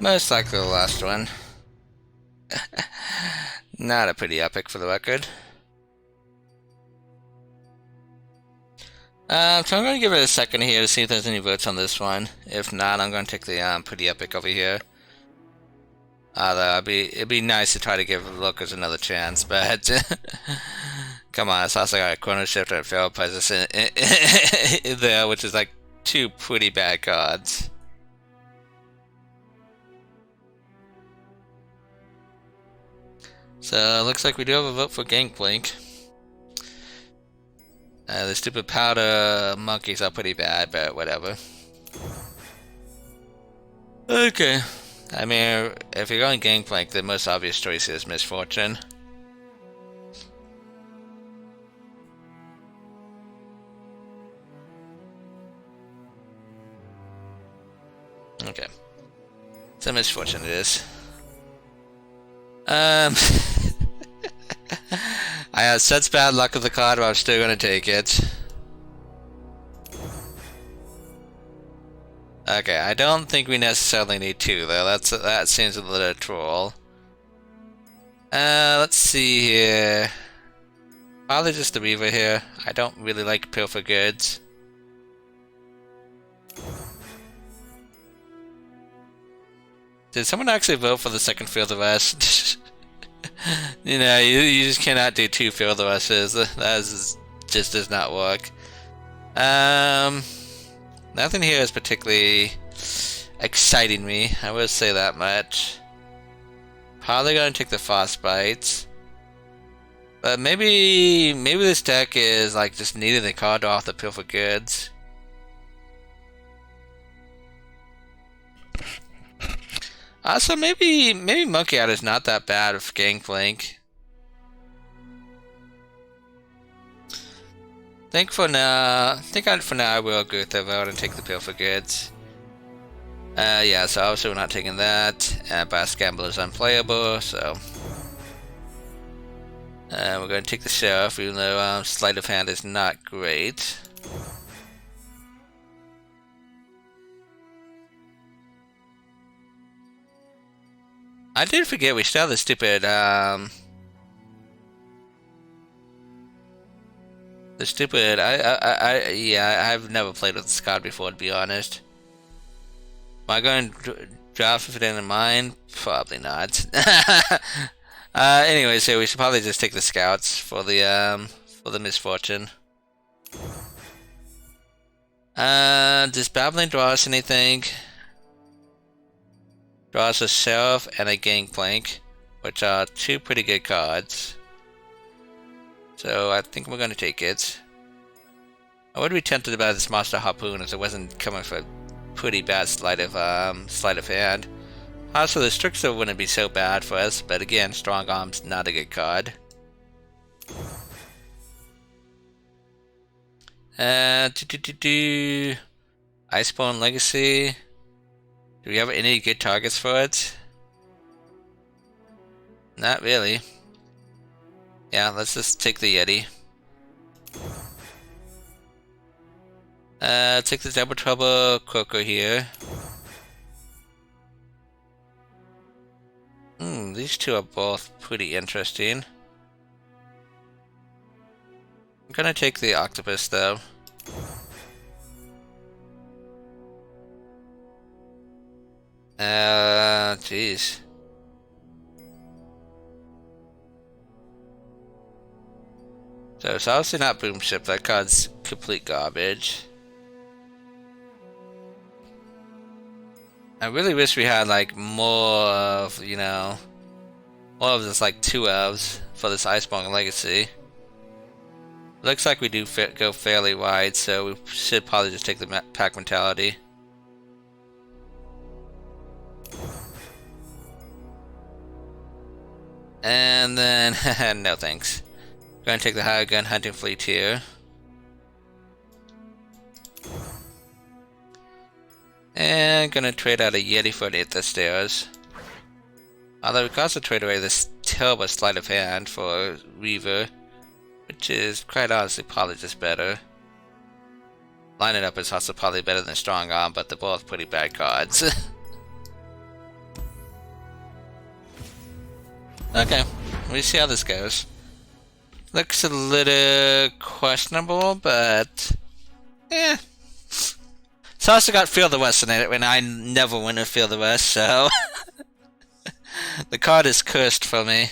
Most likely the last one. Not a pretty epic for the record. So I'm going to give it a second here to see if there's any votes on this one. If not, I'm going to take the pretty epic over here. Although it'd be nice to try to give Locust another chance, but come on, it's also got a Chrono Shifter and Feral Presence in there, which is like two pretty bad cards. So it looks like we do have a vote for Gangplank. The stupid powder monkeys are pretty bad, but whatever. Okay. I mean, if you're going Gangplank, the most obvious choice is Misfortune. Okay. So Misfortune it is. I have such bad luck with the card, but I'm still gonna take it. Okay, I don't think we necessarily need two though. That seems a little troll. Let's see here. Probably just the Reaver here. I don't really like Pilfer Goods. Did someone actually vote for the second Field of Rest? You know, you just cannot do two Field of Rests. Just does not work. Nothing here is particularly exciting me. I will say that much. Probably gonna take the Frostbites. But maybe this deck is like just needing the card off the Pilfer Goods. Also, maybe Monkey Out is not that bad with Gangplank. I think for now I will go with the vote and take the Pilfer Goods. Yeah, so obviously we're not taking that. Bass Gamble is unplayable, so we're going to take the Sheriff, even though Sleight of Hand is not great. I did forget we still have the stupid, yeah, I've never played with this card before, to be honest. Am I going to draft with it in mind? Probably not. Anyway, so we should probably just take the Scouts for the Misfortune. Does Babbling draw us anything? Draws a Sheriff and a Gangplank, which are two pretty good cards. So I think we're going to take it. I would be tempted by this Monster Harpoon if it wasn't coming for a pretty bad sleight of hand. Also, the Strixer wouldn't be so bad for us, but again, Strong Arm's not a good card. Iceborne Legacy. Do we have any good targets for it? Not really. Yeah, let's just take the Yeti. Take the Double Trouble Coco here. These two are both pretty interesting. I'm gonna take the Octopus though. Jeez. So it's obviously not Boom Ship, that card's complete garbage. I really wish we had like more of, you know, more of this like 2 elves for this Iceborne Legacy. Looks like we do go fairly wide, so we should probably just take the pack mentality. And then, no thanks. Going to take the Higher Gun Hunting Fleet here. And gonna trade out a Yeti for an Aether Stairs. Although we can also trade away this terrible Sleight of Hand for Reaver, which is quite honestly probably just better. Line It Up is also probably better than Strong Arm, but they're both pretty bad cards. Okay, we'll see how this goes. Looks a little questionable, but yeah. It's also got Feel the West in it, and I never win with Feel the West, so the card is cursed for me.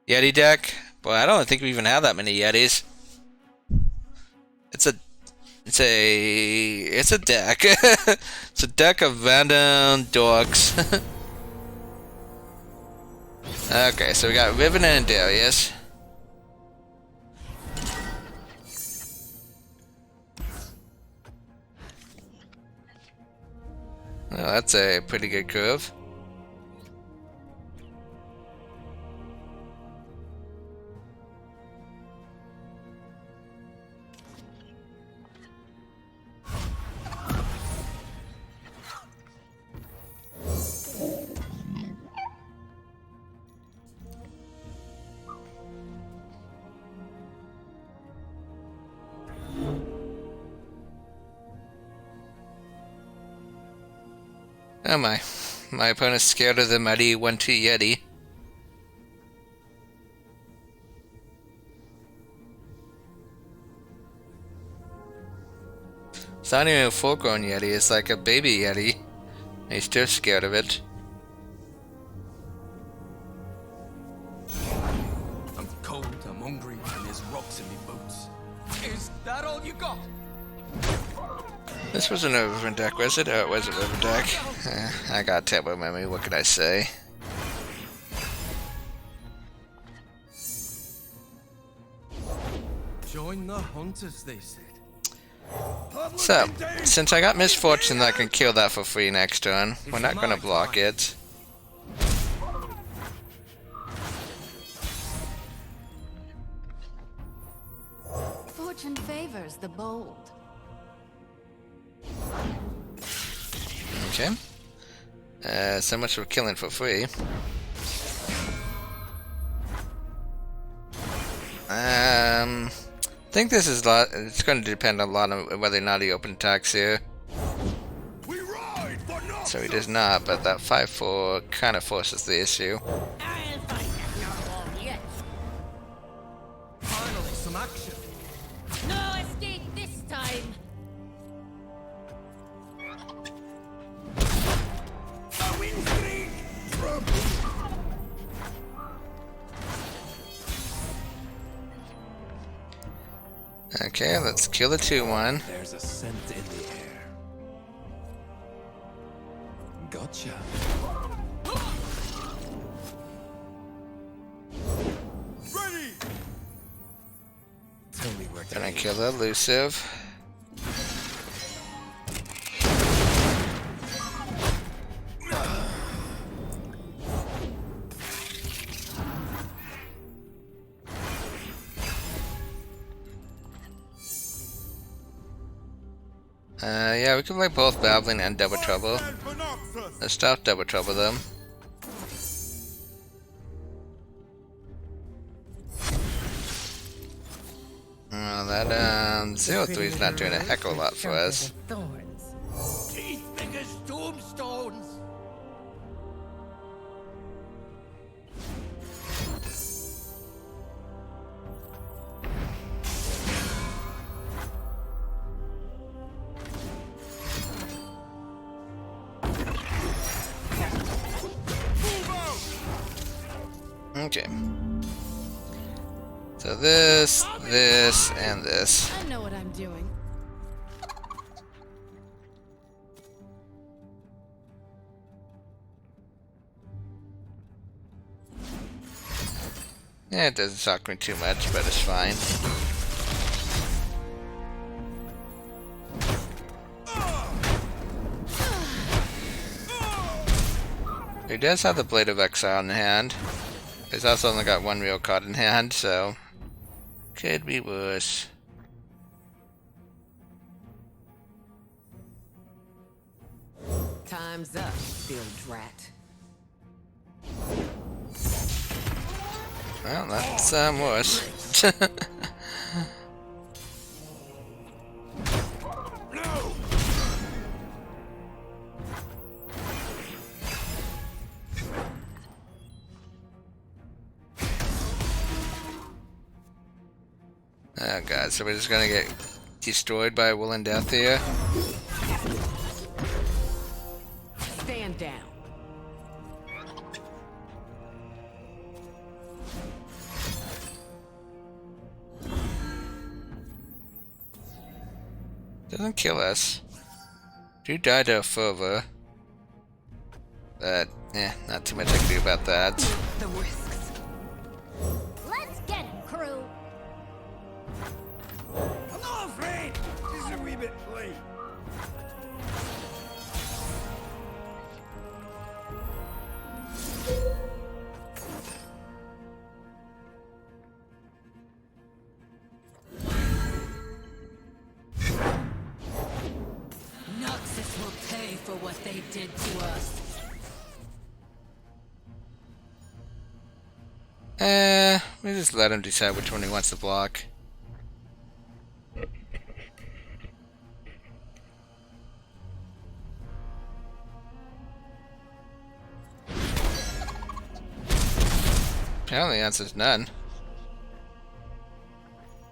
Yeti deck? Boy, I don't think we even have that many Yetis. It's a deck. It's a deck of random dorks. Okay, so we got Riven and Darius. Well, that's a pretty good curve. Oh my opponent's scared of the mighty 1-2 Yeti. It's not even a full-grown Yeti, it's like a baby Yeti. He's still scared of it. I'm cold, I'm hungry, and there's rocks in me boots. Is that all you got? This wasn't a Riven deck, was it? Oh, it was a Riven deck. I got terrible memory, what can I say? Join the hunters, they said. So, since I got Misfortune, I can kill that for free next turn. We're not gonna block it. Fortune favors the bold. Okay. So much for killing for free. I think this is it's going to depend a lot on whether or not he open attacks here. So he does not, but that 5-4 kind of forces the issue. I'll find that narwhal yet. Finally, some action. No escape this time. A win streak! Okay, let's kill the 2-1. There's a scent in the air. Gotcha. Ready! Tell me where to Gonna aim. kill the elusive. Yeah, we can play both Babbling and Double Trouble. Let's stop Double Trouble them. Well, that 0-3 is not doing a heck of a lot for us. Teeth big as tombstones. Okay. So this, this, and this. I know what I'm doing. Yeah, it doesn't shock me too much, but it's fine. He does have the Blade of Exile in hand. He's also only got one real card in hand, so could be worse. Time's up, field rat. Well, that's worse. Oh god, so we're just gonna get destroyed by Will and Death here? Stand down. Doesn't kill us. Do die to a fervor. But, not too much I can do about that. The risks. Let's get him, crew. I'm not afraid. This is a wee bit late. Noxus will pay for what they did to us. We just let him decide which one he wants to block. Apparently the answer's none.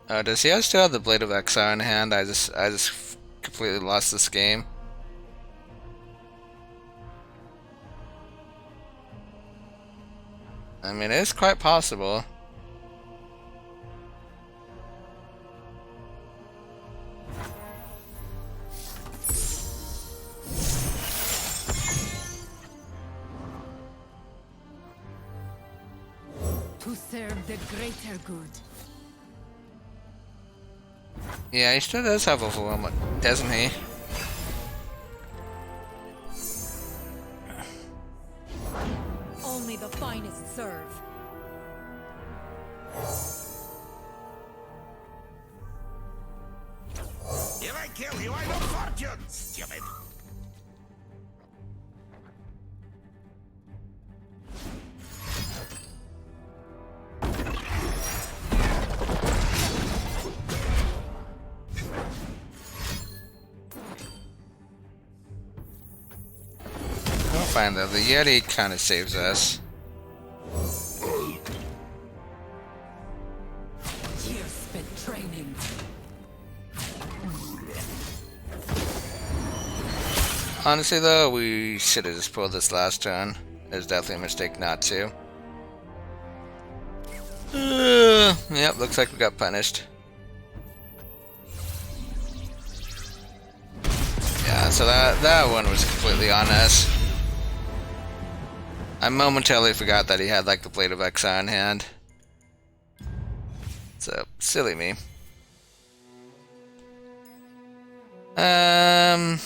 Oh, does he still have the Blade of Exile in hand? I just completely lost this game. I mean, it's quite possible. To serve the greater good. Yeah, he still does have overwhelm, doesn't he? Only the finest serve. If I kill you, I know fortune, stupid. We'll find though, the Yeti kind of saves us. Years spent training. Honestly though, we should have just pulled this last turn. It was definitely a mistake not to. Yep, looks like we got punished. Yeah, so that one was completely on us. I momentarily forgot that he had like the Blade of Exile in hand. So, silly me. I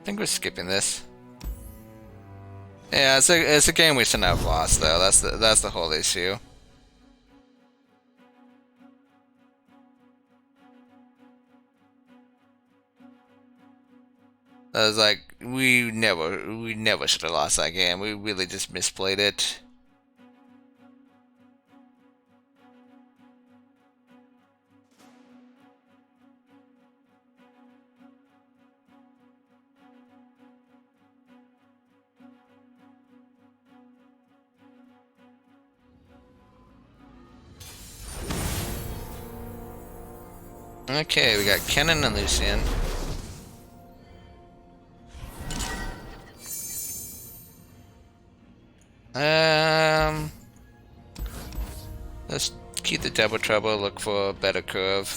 think we're skipping this. Yeah, it's a game we shouldn't have lost though. That's the whole issue. I was like, we never should have lost that game. We really just misplayed it. Okay, we got Kennen and Lucian. Let's keep the double trouble, look for a better curve.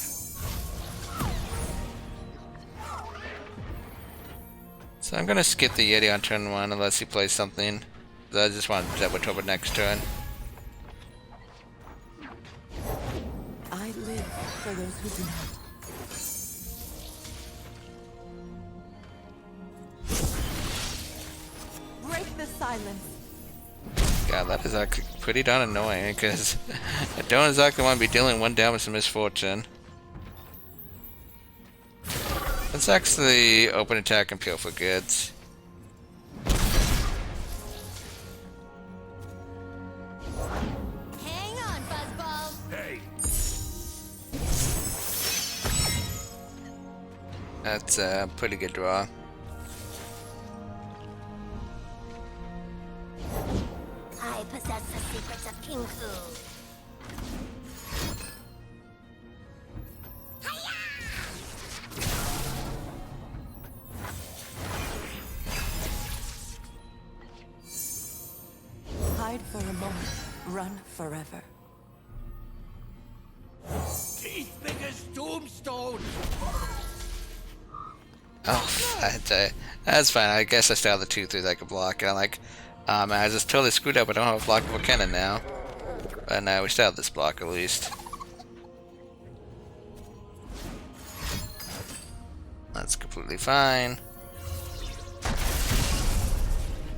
So I'm gonna skip the Yeti on turn 1 unless he plays something. I just want double trouble next turn. I live for those who do not. Break the silence. God, that is actually pretty darn annoying because I don't exactly want to be dealing 1 damage to Misfortune. Let's actually open attack and peel for goods. Hang on, Buzzball. Hey, That's a pretty good draw. I possess the secrets of King Fu. Hide for a moment, run forever. Teeth big as tombstone. Oh, that's fine. I guess I still have the 2-3 that I could block. And I'm like, man, I just totally screwed up. I don't have a blockable cannon now. But now we still have this block at least. That's completely fine.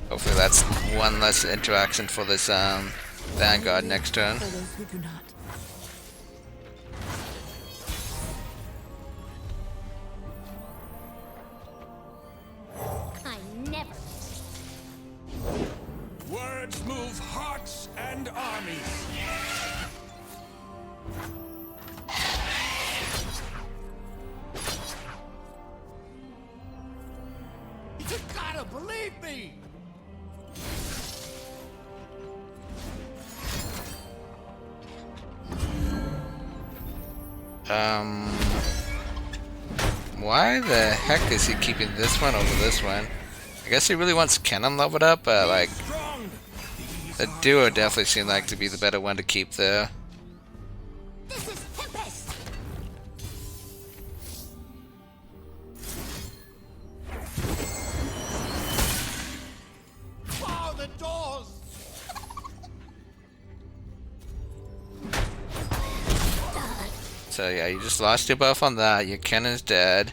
Hopefully that's one less interaction for this Vanguard next turn. For those who do not. I never. Words move hearts and armies. You gotta believe me. Why the heck is he keeping this one over this one? I guess he really wants cannon leveled up, but like, Strong. the duo definitely seemed like to be the better one to keep there. This is Tempest. Bar the doors. So yeah, you just lost your buff on that. Your cannon's dead.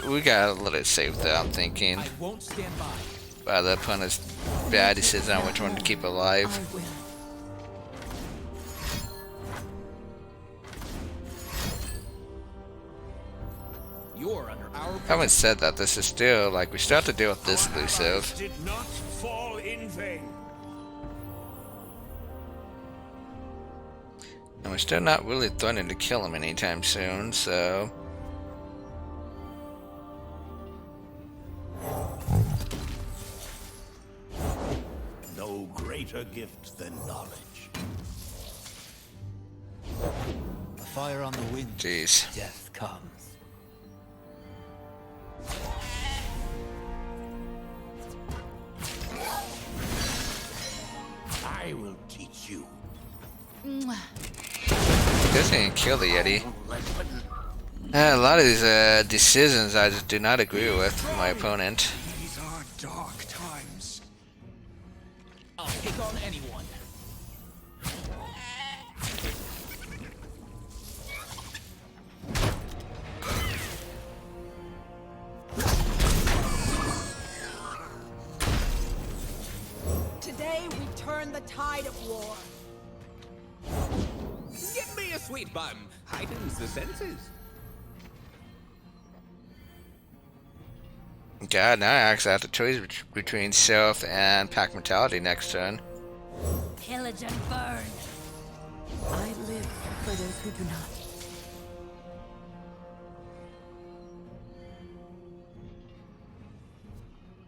We got a little safe there, I'm thinking. I won't stand by. By the opponent's bad decision on which one to keep alive. I will. You're under our. Having said that, this is still like we still have to deal with this elusive. Did not fall in vain. And we're still not really threatening to kill him anytime soon, so. No greater gift than knowledge. A fire on the wind. Jeez. Death comes. I will teach you. Doesn't even kill the Yeti. A lot of these decisions I just do not agree with my opponent. These are dark times. I'll take on anyone. Today we turn the tide of war. Give me a sweet bun. Heightens the senses. God, now I actually have to choose between Seraph and Pack Mentality next turn. Pillage and burn. I live for those who do not.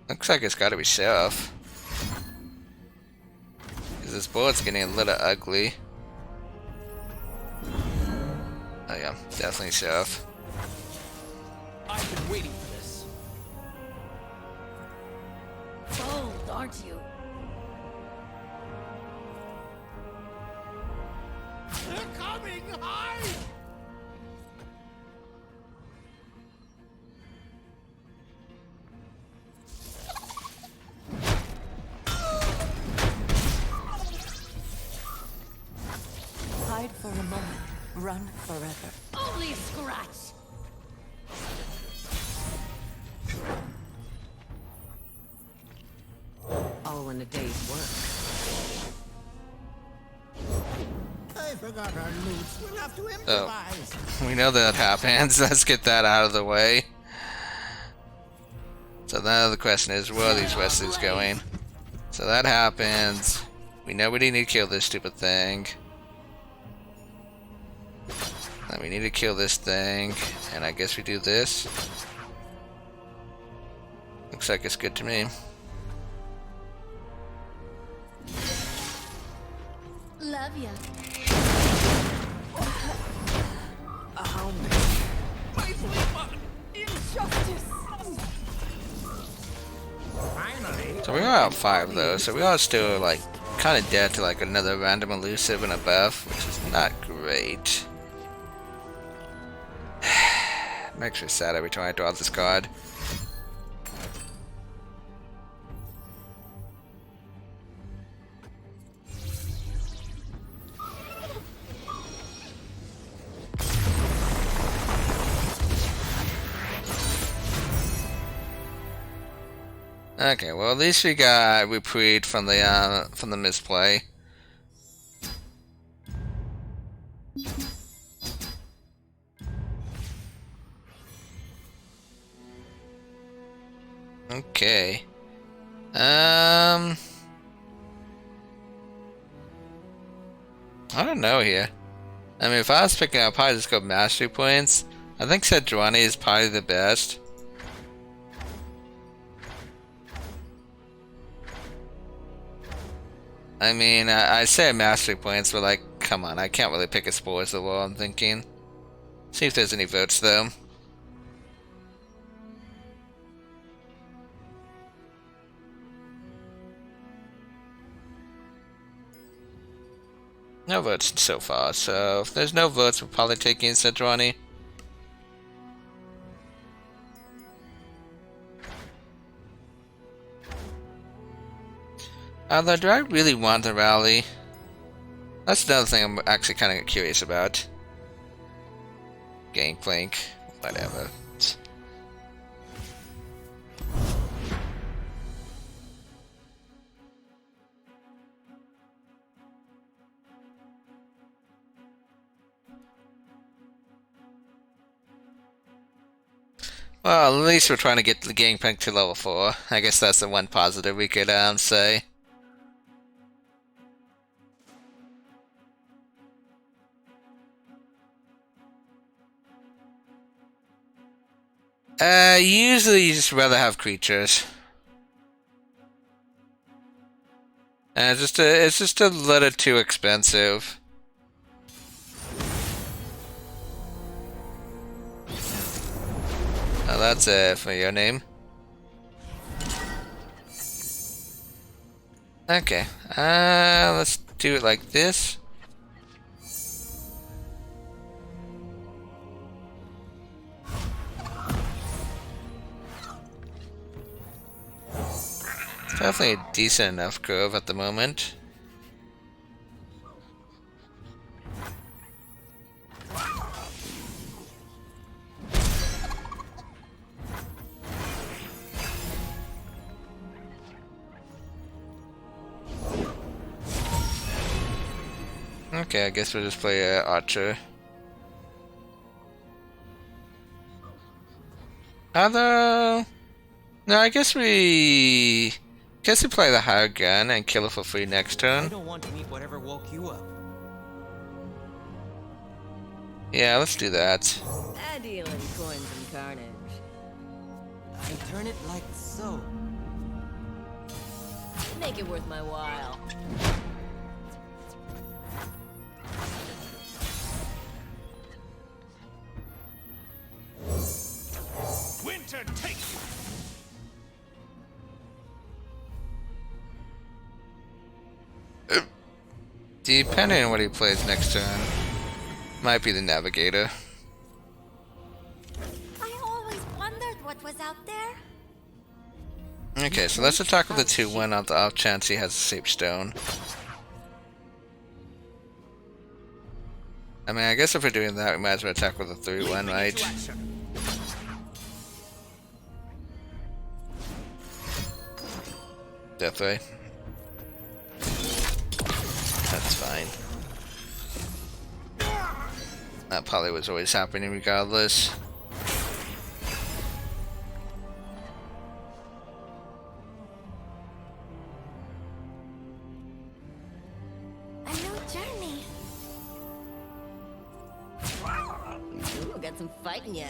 Looks like it's gotta be Seraph. Because this bullet's getting a little ugly. Oh yeah, definitely Seraph. I've been waiting for this. Bold, aren't you? They're coming! Hide! Hide for a moment, run forever. Only a scratch. All in a day's work. I forgot our loots. We'll have to Oh, improvise. we know that happens. Let's get that out of the way. So now the question is, where are these Wesleys going? So that happens. We know we need to kill this stupid thing. And we need to kill this thing. And I guess we do this. Looks like it's good to me. Love ya. Injustice! Finally, So we are up 5 though, so we are still like kind of dead to like another random elusive and a buff, which is not great. Makes me sad every time I draw this card. Okay, well at least we got reprieved from the misplay. Okay. I don't know here. I mean, if I was picking, I'd probably just go mastery points. I think Sejuani is probably the best. I mean, I say mastery points, but like, come on, I can't really pick a Spores of the Wall, I'm thinking. See if there's any votes though. No votes so far, so if there's no votes, we're probably taking Sejuani. Although, do I really want the rally? That's another thing I'm actually kind of curious about. Gangplank, whatever. Well, at least we're trying to get the Gangplank to level 4. I guess that's the one positive we could say. Usually you just rather have creatures. And it's just a little too expensive. Oh, that's it for your name. Okay, let's do it like this. It's definitely a decent enough grove at the moment. Okay, I guess we'll just play Archer. Although, no, I guess we play the higher gun and kill it for free next turn. I don't want to meet whatever woke you up. Yeah, let's do that. I deal in coins and carnage. And turn it like so. Make it worth my while. Winter, take you. Depending on what he plays next turn, might be the Navigator. I always wondered what was out there. Okay, so let's attack with the 2-1 on the off chance he has a Sape Stone. I mean, I guess if we're doing that, we might as well attack with a 3-1, right? Definitely. That's fine. That probably was always happening regardless. A new journey. Ooh, got some fighting ya.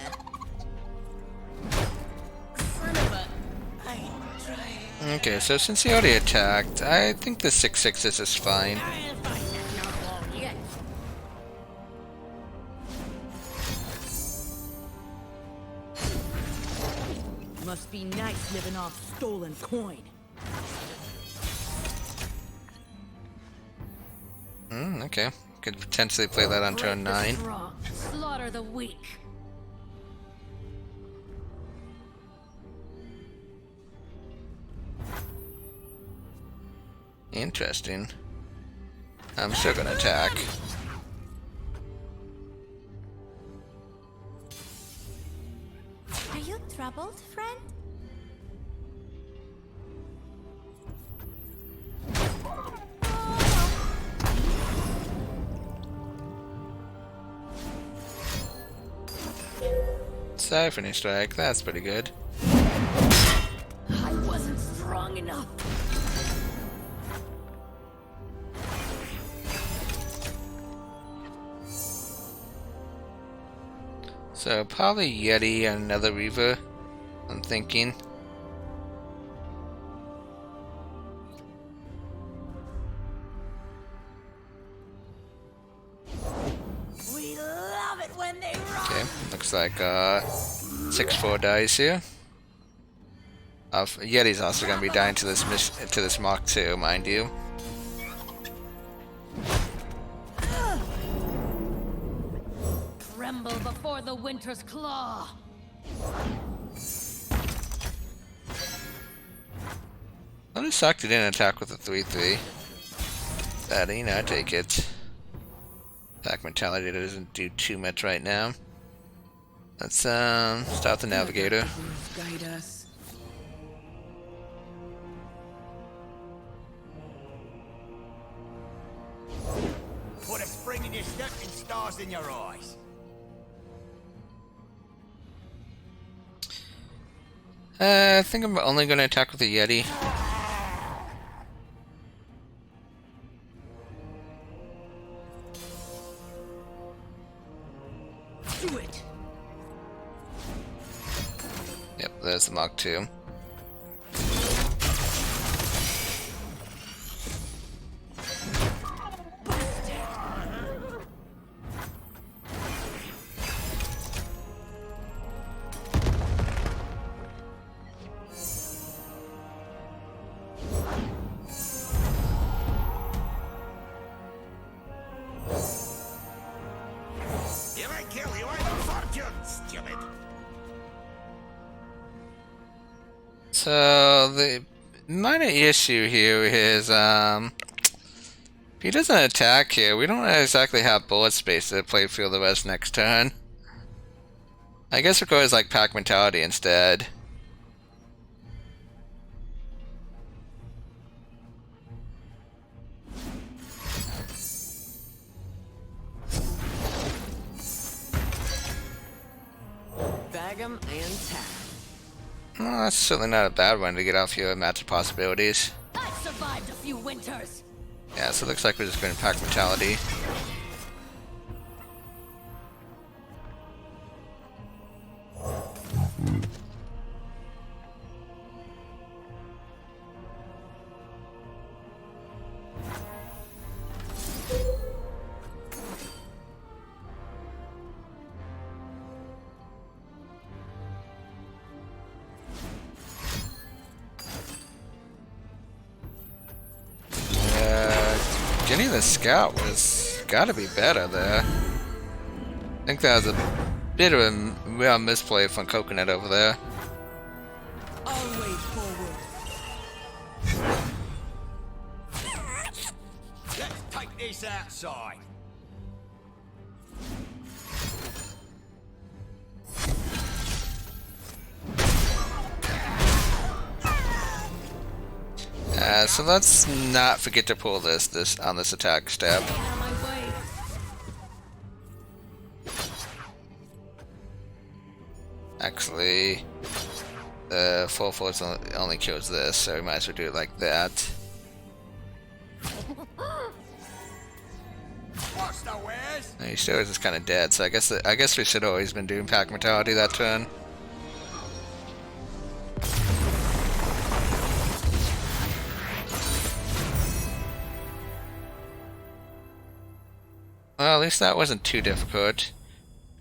Son of a... Okay, so since he already attacked, I think the 6/6 is just fine. Must be nice living off stolen coin. Okay. Could potentially play that on turn 9. Slaughter the weak. Interesting. I'm still gonna attack. Are you troubled, friend? Siphoning Strike, that's pretty good. I wasn't strong enough. So probably Yeti and another Reaver, I'm thinking. We love it when they rock. Okay, looks like 6-4 dice here. Yeti's also gonna be dying to this Mach 2, mind you. Tremble before the winter's claw. I'm just shocked he didn't attack with a 3-3. But, you know, I take it. Attack mentality doesn't do too much right now. Let's start the Navigator. Guide us. Put a spring in your step and stars in your eyes. I think I'm only going to attack with a Yeti. Do it. Yep, there's the Mach 2. You might kill you ain't no fortune, stupid. So the minor issue here is if he doesn't attack here, we don't exactly have bullet space to play through the rest next turn. I guess it goes like pack mentality instead. Bag 'em and tap. Well, that's certainly not a bad one to get off your match of possibilities. I've survived a few winters. Yeah, so it looks like we're just going to pack mentality. Jenny the Scout was gotta be better there. I think that was a bit of a real misplay from Coconut over there. Always forward. Let's take this outside. So let's not forget to pull this on this attack step. Out of my way. Actually, the full force only kills this, so we might as well do it like that. What's the wares? He still is kind of dead, so I guess we should have always been doing pack mentality that turn. Well, at least that wasn't too difficult.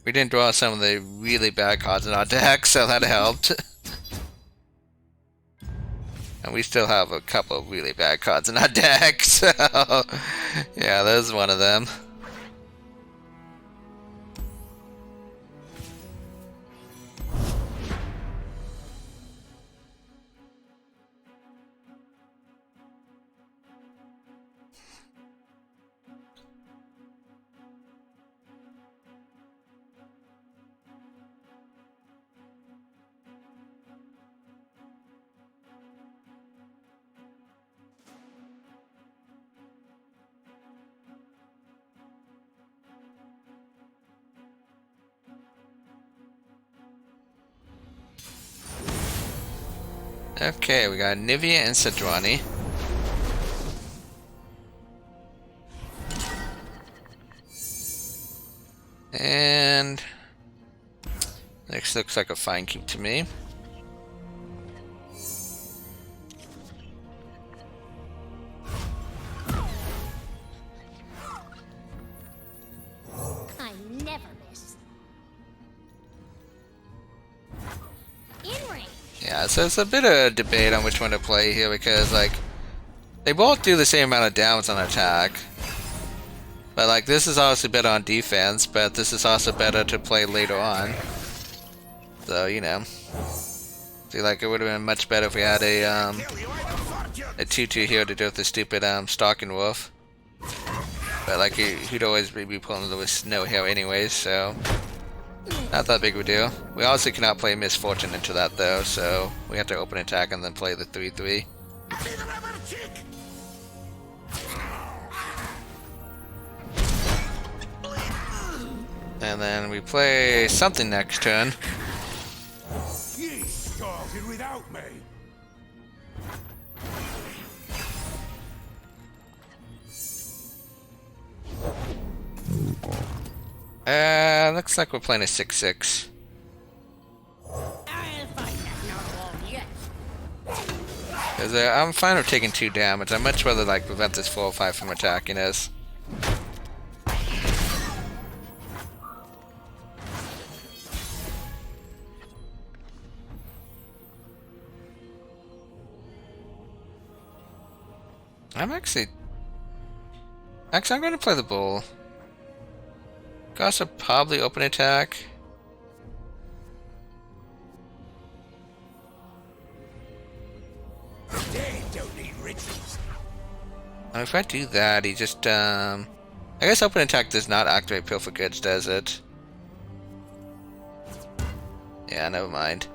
We didn't draw some of the really bad cards in our deck, so that helped. And we still have a couple of really bad cards in our deck, so yeah, there's one of them. Okay, we got Nivea and Sejuani. And next looks like a fine keep to me. I never miss. In range. Yeah, so it's a bit of a debate on which one to play here because, like, they both do the same amount of damage on attack. But, like, this is obviously better on defense, but this is also better to play later on. So, you know. Feel like it would have been much better if we had a 2-2 here to do with the stupid Stalking Wolf. But, like, he'd always be pulling the snow here anyways, so not that big of a deal. We obviously cannot play Misfortune into that though, so we have to open attack and then play the 3-3. And then we play something next turn. Ye started without me. Looks like we're playing a 6-6. I'll find that narwhal yet. Cause I'm fine with taking 2 damage. I'd much rather like prevent this 4 or 5 from attacking us. I'm going to play the bull. Gossa probably open attack. They don't need riches. And if I do that, he just I guess open attack does not activate Pill for Goods, does it? Yeah, never mind.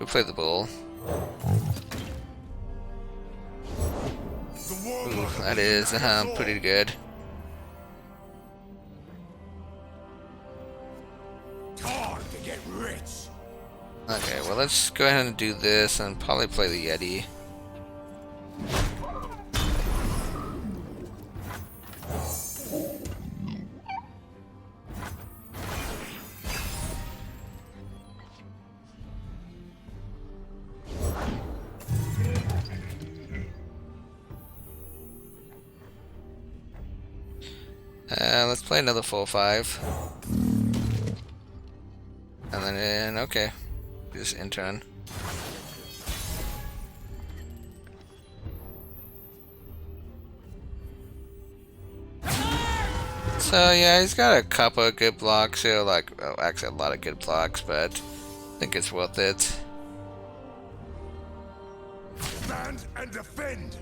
We play the bull. Ooh, that is pretty good. Time to get rich. Okay, well let's go ahead and do this and probably play the Yeti. Let's play another 4-5. And then, okay. Just intern. So yeah, he's got a couple of good blocks here, like, oh, actually a lot of good blocks, but I think it's worth it. Stand and defend.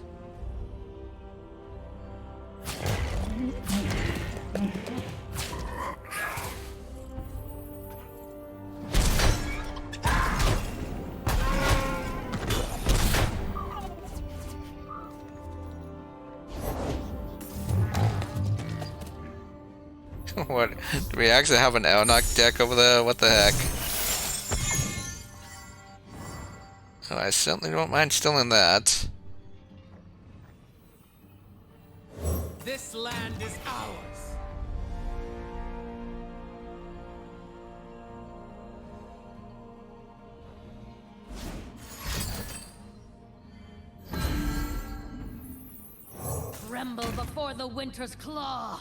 What? Do we actually have an Elnock deck over there? What the heck? Oh, I certainly don't mind stealing that. This land is ours. Tremble before the winter's claw.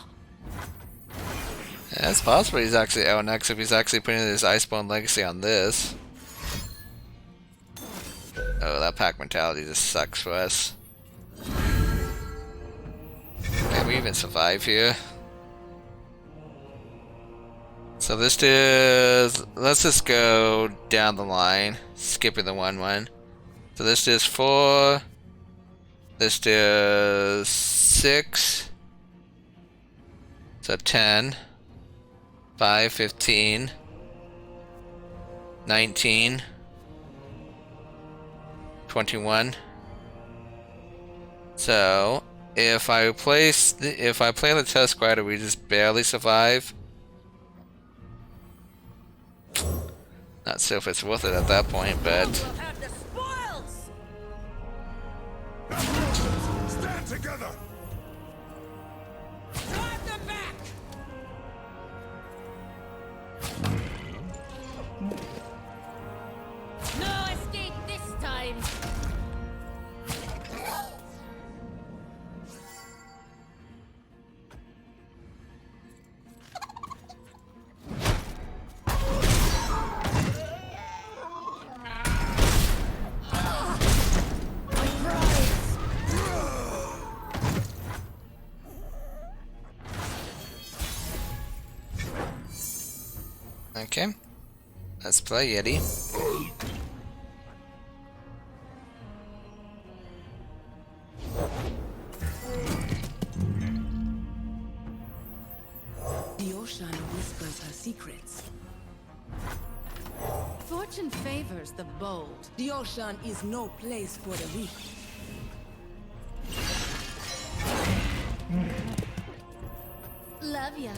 Yeah, it's possible he's actually Elnock if he's actually putting his Iceborne Legacy on this. Oh, that pack mentality just sucks for us. Can we even survive here? So this is... Let's just go down the line, skipping the 1-1. So this is 4. This is 6. So 10. 5, 15. 19. 21. So if I play the test squad, we just barely survive. Not sure if it's worth it at that point, but We'll have the spoils! Stand together! Drive them back! No escape this time. okay. Let's play Yeti. The ocean whispers her secrets. Fortune favors the bold. The ocean is no place for the weak. Love ya.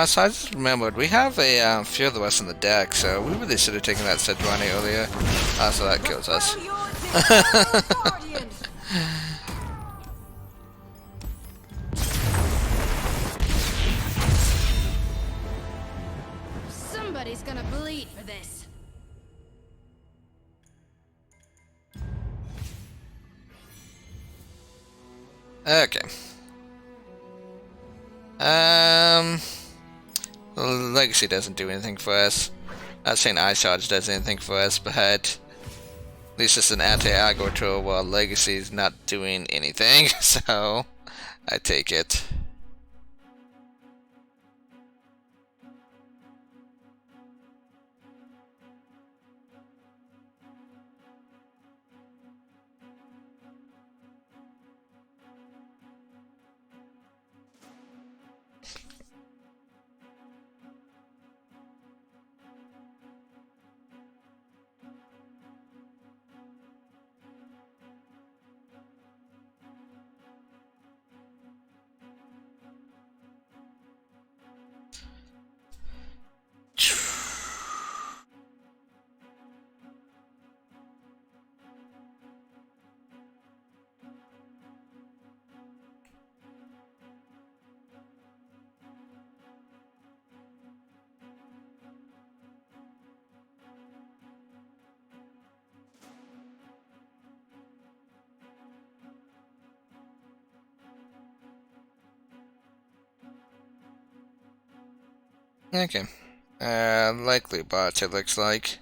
So I just remembered, we have a few of the West in the deck, so we really should have taken that Sejuani earlier. So that kills us. Somebody's gonna bleed for this. Okay. Legacy doesn't do anything for us. Not saying Ice Charge does anything for us, but at least it's an anti-aggro tool while Legacy's not doing anything, so I take it. Okay. Likely bots, it looks like.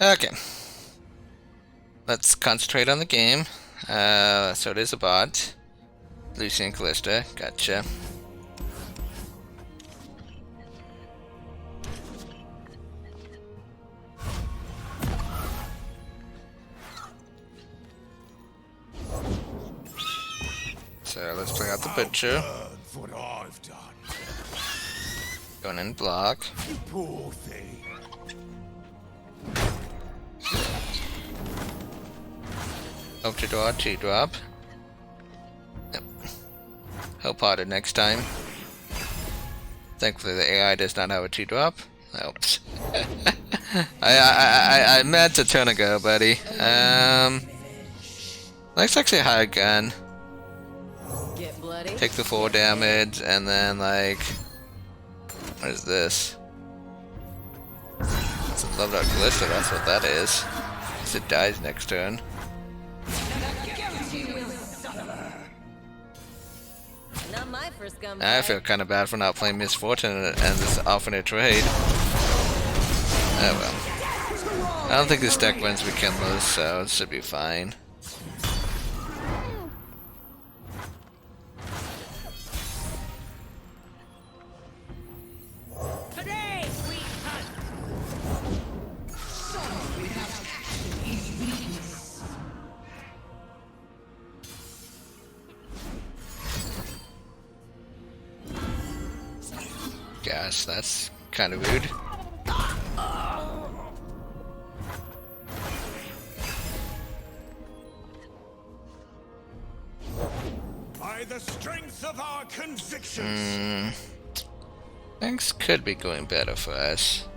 Okay. Let's concentrate on the game. So it is a bot. Lucy and Callista, gotcha. So let's bring out the butcher. of what I've done. Going in block. You poor thing. Hope to draw a 2-drop. Yep. Hope harder next time. Thankfully the AI does not have a 2-drop. Oops. I meant a turn ago, buddy. Let's actually high gun. Get bloody. Take the 4 damage, and then like, what is this? It's a Love Dark Glister, that's what that is. Because it dies next turn. Not my first gun. I feel kind of bad for not playing Misfortune and this alternate trade. Oh well. I don't think this deck wins Weekendless, so it should be fine. Today we hunt. Gosh, that's kind of rude. By the strength of our convictions. Things could be going better for us.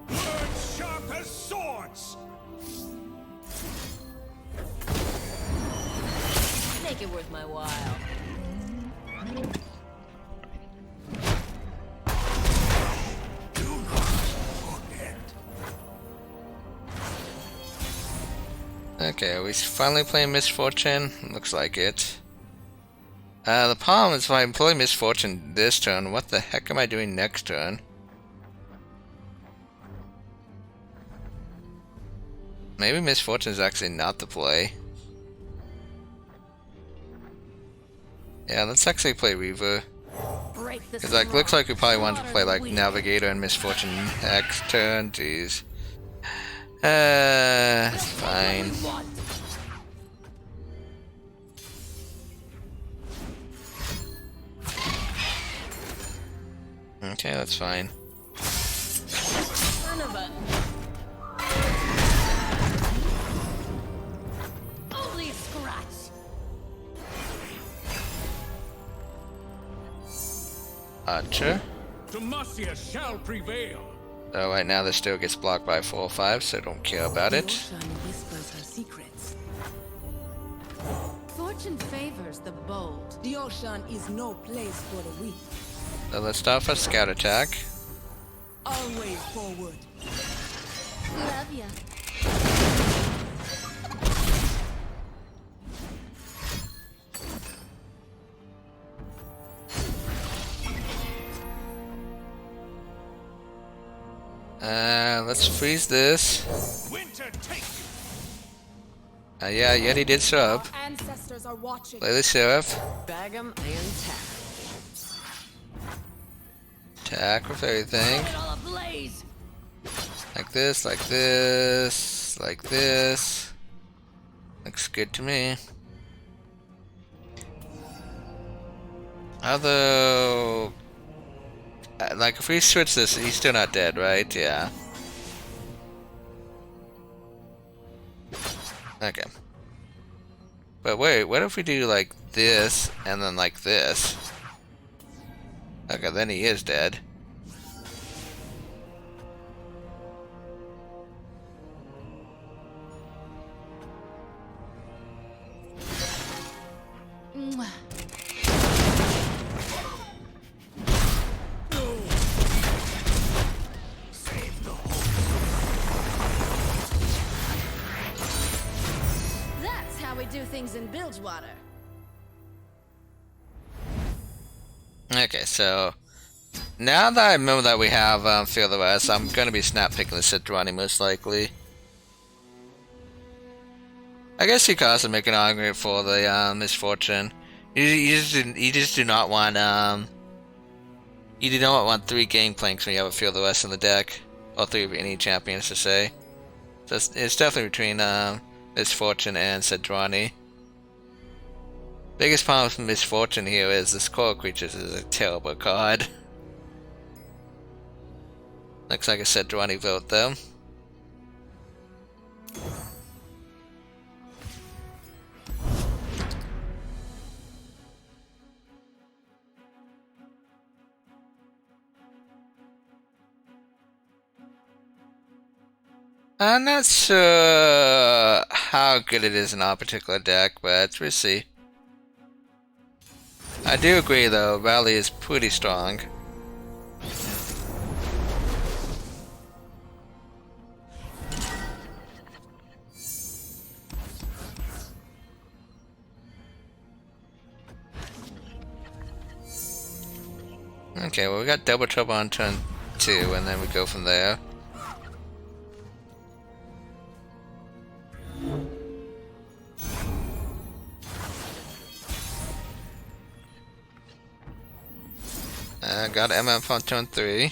Words sharp as swords. Make it worth my while. Okay, are we finally playing Misfortune? Looks like it. The problem is if I play Misfortune this turn, what the heck am I doing next turn? Maybe Misfortune is actually not the play. Yeah, let's actually play Reaver. Because like, looks like we probably want to play like Navigator and Misfortune next turn. Jeez. Fine. Okay, that's fine. Son of a. Only a scratch. Archer. Demacia shall prevail. So right now this still gets blocked by 4 or 5, so don't care about The it. ocean whispers her secrets. Fortune favors the bold. The ocean is no place for the weak. So let's start with a scout attack. Always forward. Love ya. Let's freeze this. Winter take. Yeah, Yeti did show up. Our ancestors are watching. Play the Sheriff. Bag 'em and tap. Attack with everything. Set it all ablaze. Like this, like this, like this. Looks good to me. Although, like if we switch this, he's still not dead, right? Yeah. Okay. But wait, what if we do like this and then like this? Okay, then he is dead. Mwah. That's how we do things in Bilgewater. Okay, so now that I remember that we have Fear the West, I'm gonna be snap picking the Sejuani most likely. I guess you could also make an argument for the Misfortune. You just do not want you do not want 3 Gangplanks when you have a Fear the West in the deck, or 3 of any champions to say. So it's definitely between Misfortune and Sejuani. Biggest problem with Misfortune here is this Coral Creatures is a terrible card. Looks like a Sejuani vote though. I'm not sure how good it is in our particular deck, but we'll see. I do agree though, Rally is pretty strong. Okay, well we got double trouble on turn 2 and then we go from there. Got MF on turn 3.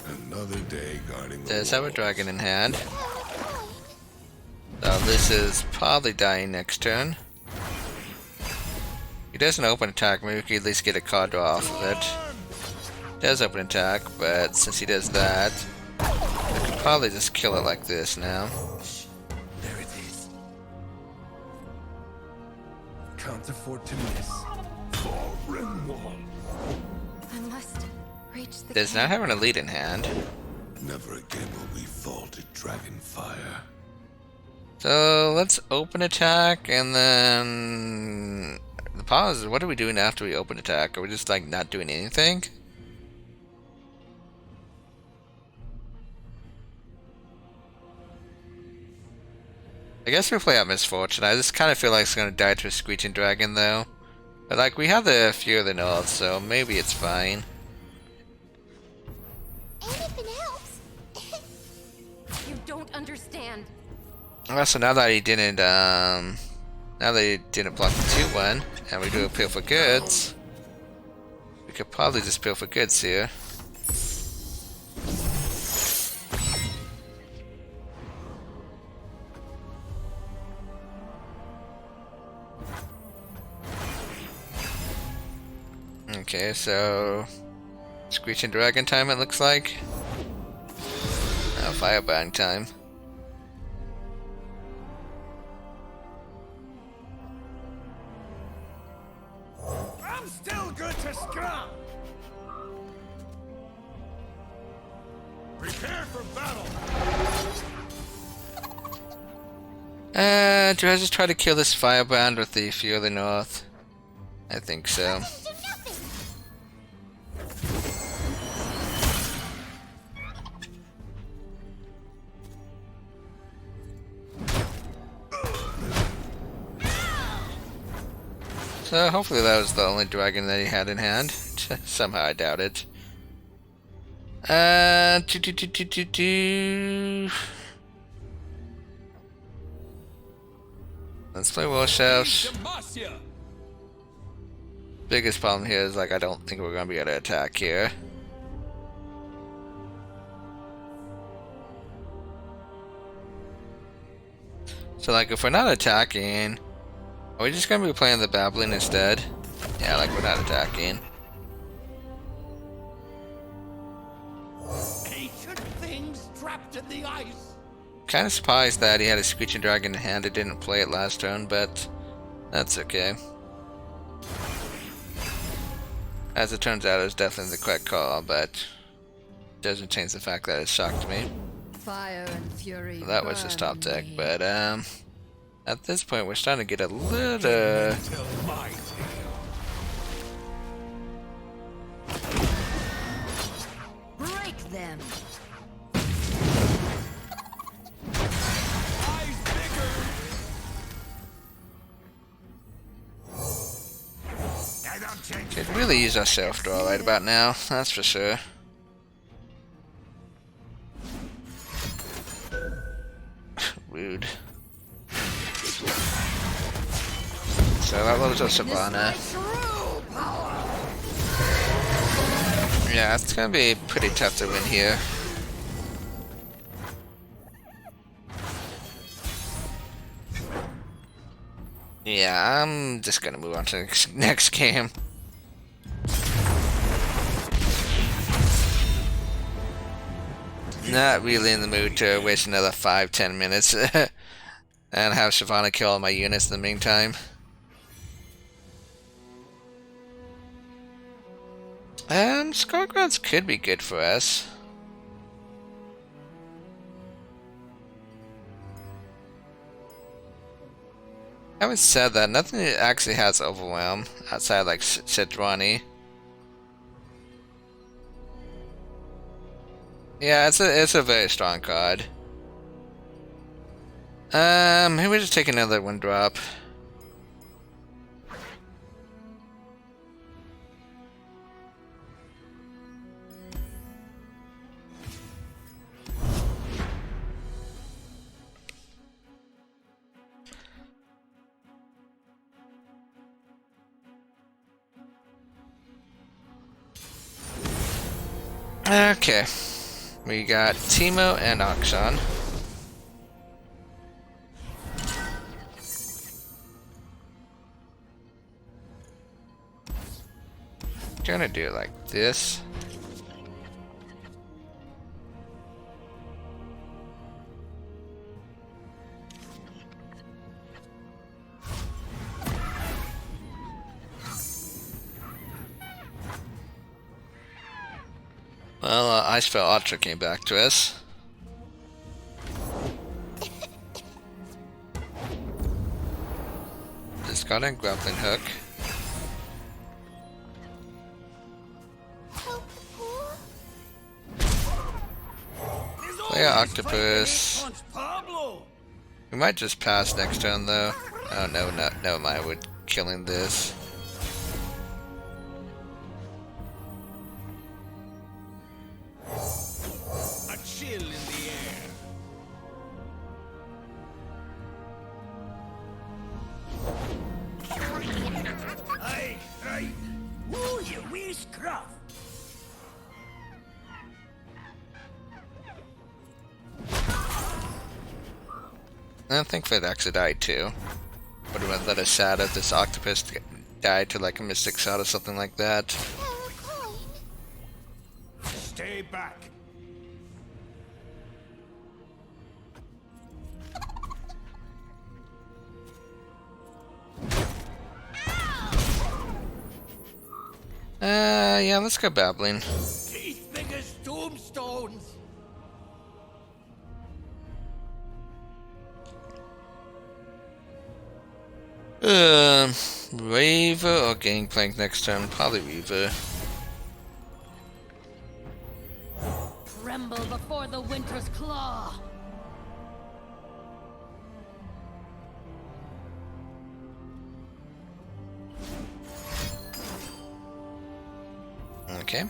Another day guarding the Does have a walls. dragon in hand. So this is probably dying next turn. He doesn't open attack, maybe we can at least get a card draw off of it. Does open attack, but since he does that, we could probably just kill it like this now. There it is. Can't afford to miss. I must reach the Does not have an elite in hand. Never again will we fall to dragon fire. So let's open attack and then the pause is what are we doing after we open attack? Are we just like not doing anything? I guess we play out Misfortune. I just kind of feel like it's gonna die to a Screeching Dragon though. But like we have the Fear of the North, so maybe it's fine. Anything helps. You don't understand. Also, now that he didn't, now that he didn't block the 2-1, and we do appeal for goods, we could probably just appeal for goods here. Okay, so Screeching Dragon time it looks like. Firebang time. I'm still good to scrap. Prepare for battle. Do I just try to kill this Firebrand with the Fear of the North? I think so. Do nothing. So hopefully that was the only dragon that he had in hand. Somehow I doubt it. Let's play Will Chefs. Demacia. Biggest problem here is like I don't think we're gonna be able to attack here. So like if we're not attacking, are we just gonna be playing the Babbling instead? Yeah, like we're not attacking. Ancient things trapped in the ice. Kind of surprised that he had a Screeching Dragon in hand and didn't play it last turn, but that's okay. As it turns out, it was definitely the correct call, but doesn't change the fact that it shocked me. Fire and fury. That was his top burn deck, me. but at this point we're starting to get a little Tell my tale. Break them. Eyes bigger. I don't change. could really use our self draw right about now, that's for sure. Rude. So that lowers our Savannah. Yeah, it's gonna be pretty tough to win here. Yeah, I'm just gonna move on to the next game. Not really in the mood to waste another 5-10 minutes and have Shyvana kill all my units in the meantime. Skargrounds could be good for us. Having said that, nothing actually has Overwhelm outside like Sejuani. Yeah, it's a very strong card. Maybe we just take another 1-drop. Okay, we got Teemo and Akshan. Gonna do it like this. Well, Icefell Ultra came back to us. Just got a grappling hook. Play an octopus. We might just pass next turn though. Oh no, never mind. We're killing this. A chill in the air. Aye. Ooh, you wee scruff. I think Fed actually died too. Would have been let us sad if this octopus died to like a mystic shot or something like that. Stay back. Yeah, let's go babbling. Teeth big as tombstones. Reaver or Gangplank next turn? Probably Reaver. Tremble before the winter's claw. Okay.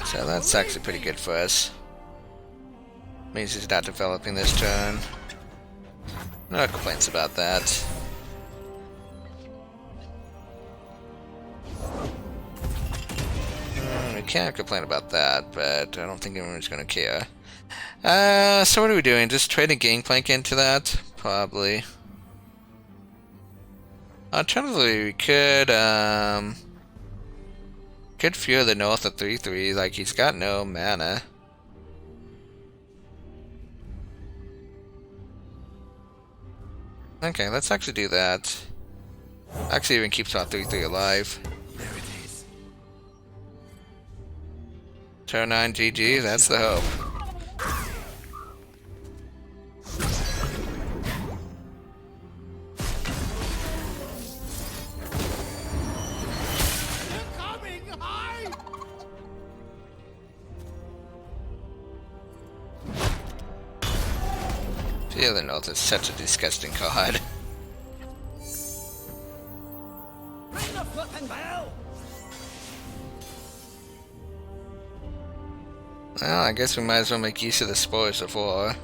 So that's actually pretty good for us. Means he's not developing this turn. No complaints about that. We can't complain about that, but I don't think anyone's gonna care. So what are we doing? Just trading Gangplank into that? Probably. Alternatively, we could Fear the North at 3/3. Like, he's got no mana. Okay, let's actually do that. Actually, even keeps our 3/3 alive. There it is. Turn 9 GG, that's the hope. Fear the North is such a disgusting card. Ring the flipping bell. Well, I guess we might as well make use of the Spores of War.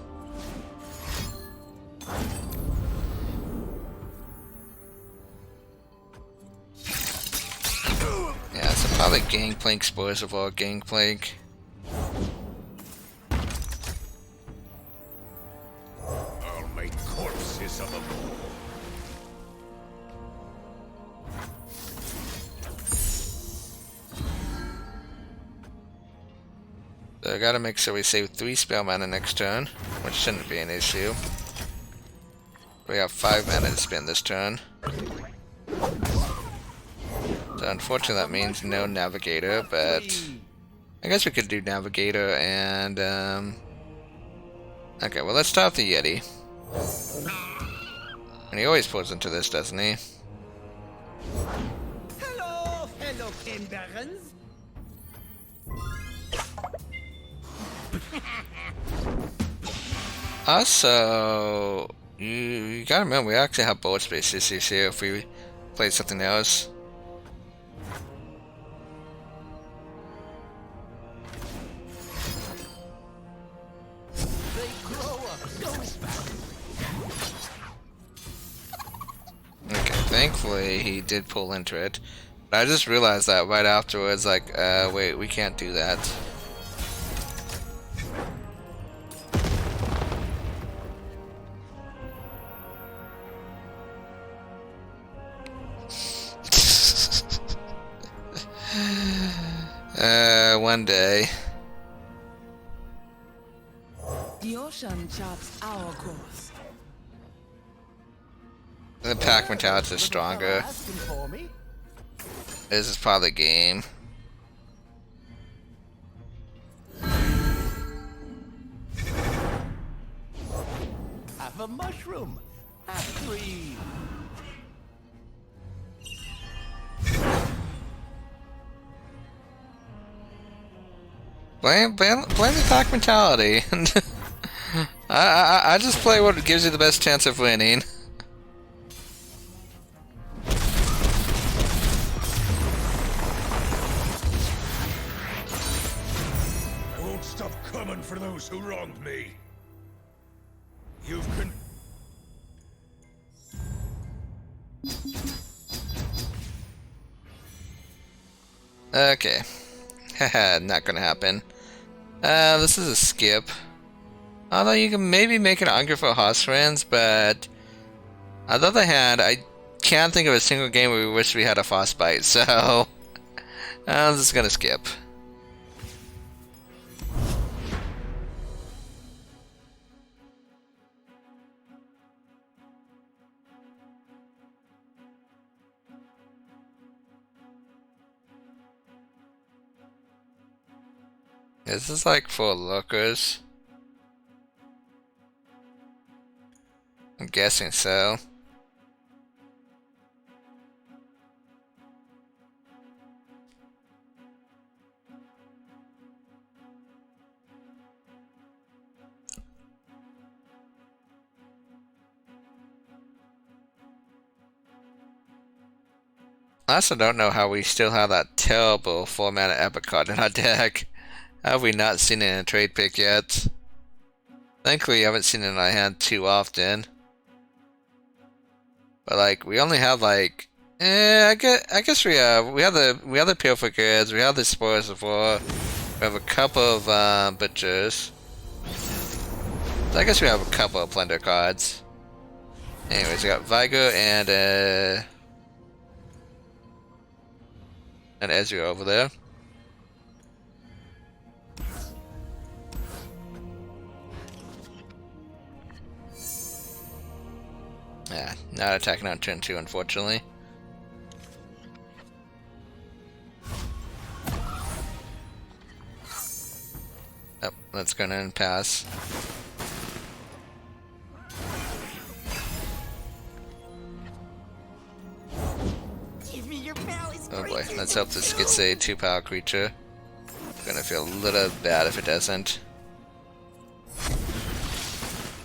Probably Gangplank, spoilers of all Gangplank. I'll make corpses of them. So I gotta make sure we save 3 spell mana next turn, which shouldn't be an issue. We have 5 mana to spend this turn. So unfortunately that means no Navigator, but I guess we could do Navigator and okay, well let's start the Yeti. And he always pulls into this, doesn't he? Hello, fellow kindergartens. Also, you gotta remember we actually have bullet space issues here if we play something else. Okay, thankfully he did pull into it. But I just realized that right afterwards, like, wait, we can't do that. One day. The ocean charts our course. The pack mentality is stronger. Asking for me? This is part of the game. Have a mushroom. Have 3. Blame the pack mentality. I just play what gives you the best chance of winning. I won't stop coming for those who wronged me. You've Okay. Haha, not gonna happen. This is a skip. Although you can maybe make an argument for horse friends, but on the other hand, I can't think of a single game where we wish we had a frostbite, so I'm just gonna skip. Is this like for lookers? I'm guessing so. I also don't know how we still have that terrible 4-mana epic card in our deck. How have we not seen it in a trade pick yet? Thankfully, I haven't seen it in our hand too often. But like, we only have like, I guess we have the Pilfer Goods, we have the Spoils of War, we have a couple of Butchers. So I guess we have a couple of Plunder cards. Anyways, we got Vigo and Ezreal over there. Yeah, not attacking on turn 2, unfortunately. Oh, let's go and pass. Give me your palace. Oh boy, let's hope this gets a 2-power creature. Gonna feel a little bad if it doesn't.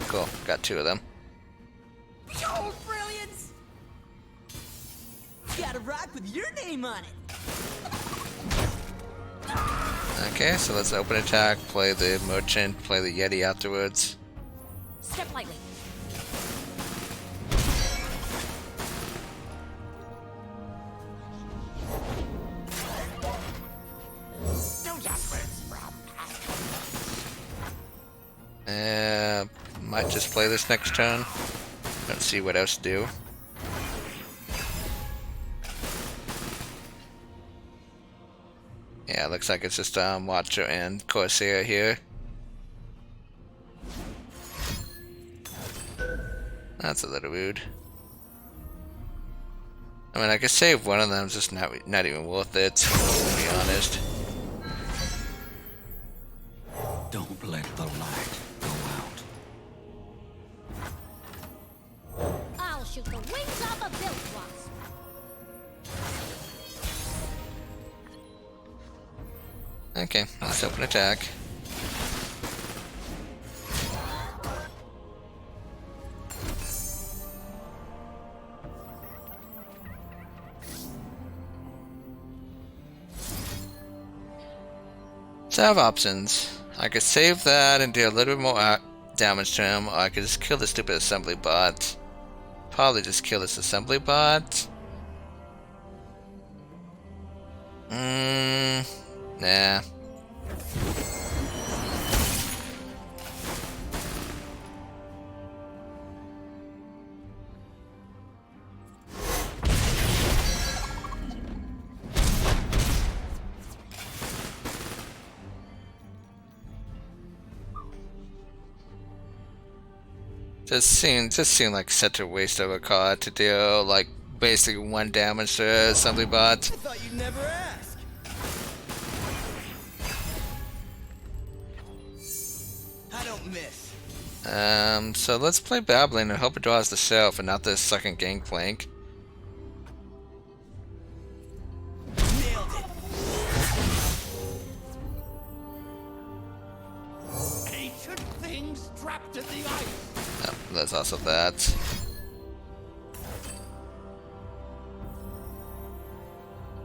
Cool, got 2 of them. Behold brilliance! Got a rock with your name on it. Okay, so let's open attack, play the Merchant, play the Yeti afterwards. Step lightly. Might just play this next turn. Don't see what else to do. Yeah, looks like it's just Watcher and Corsair here. That's a little rude. I mean, I could save one of them, it's just not even worth it, to be honest. Don't let the light go out. I'll shoot the wings off a bilk wasp. Okay, let's open attack. So I have options. I could save that and do a little bit more damage to him, or I could just kill the stupid assembly bot. Probably just kill this assembly bot. Nah. Just seemed like such a waste of a card to do, like basically 1 damage to assembly bot. I thought you'd never ask. I don't miss. So let's play Babbling and hope it draws the shelf and not this second Gangplank. Nailed it. Ancient things trapped in the ice. Oh, there's also that.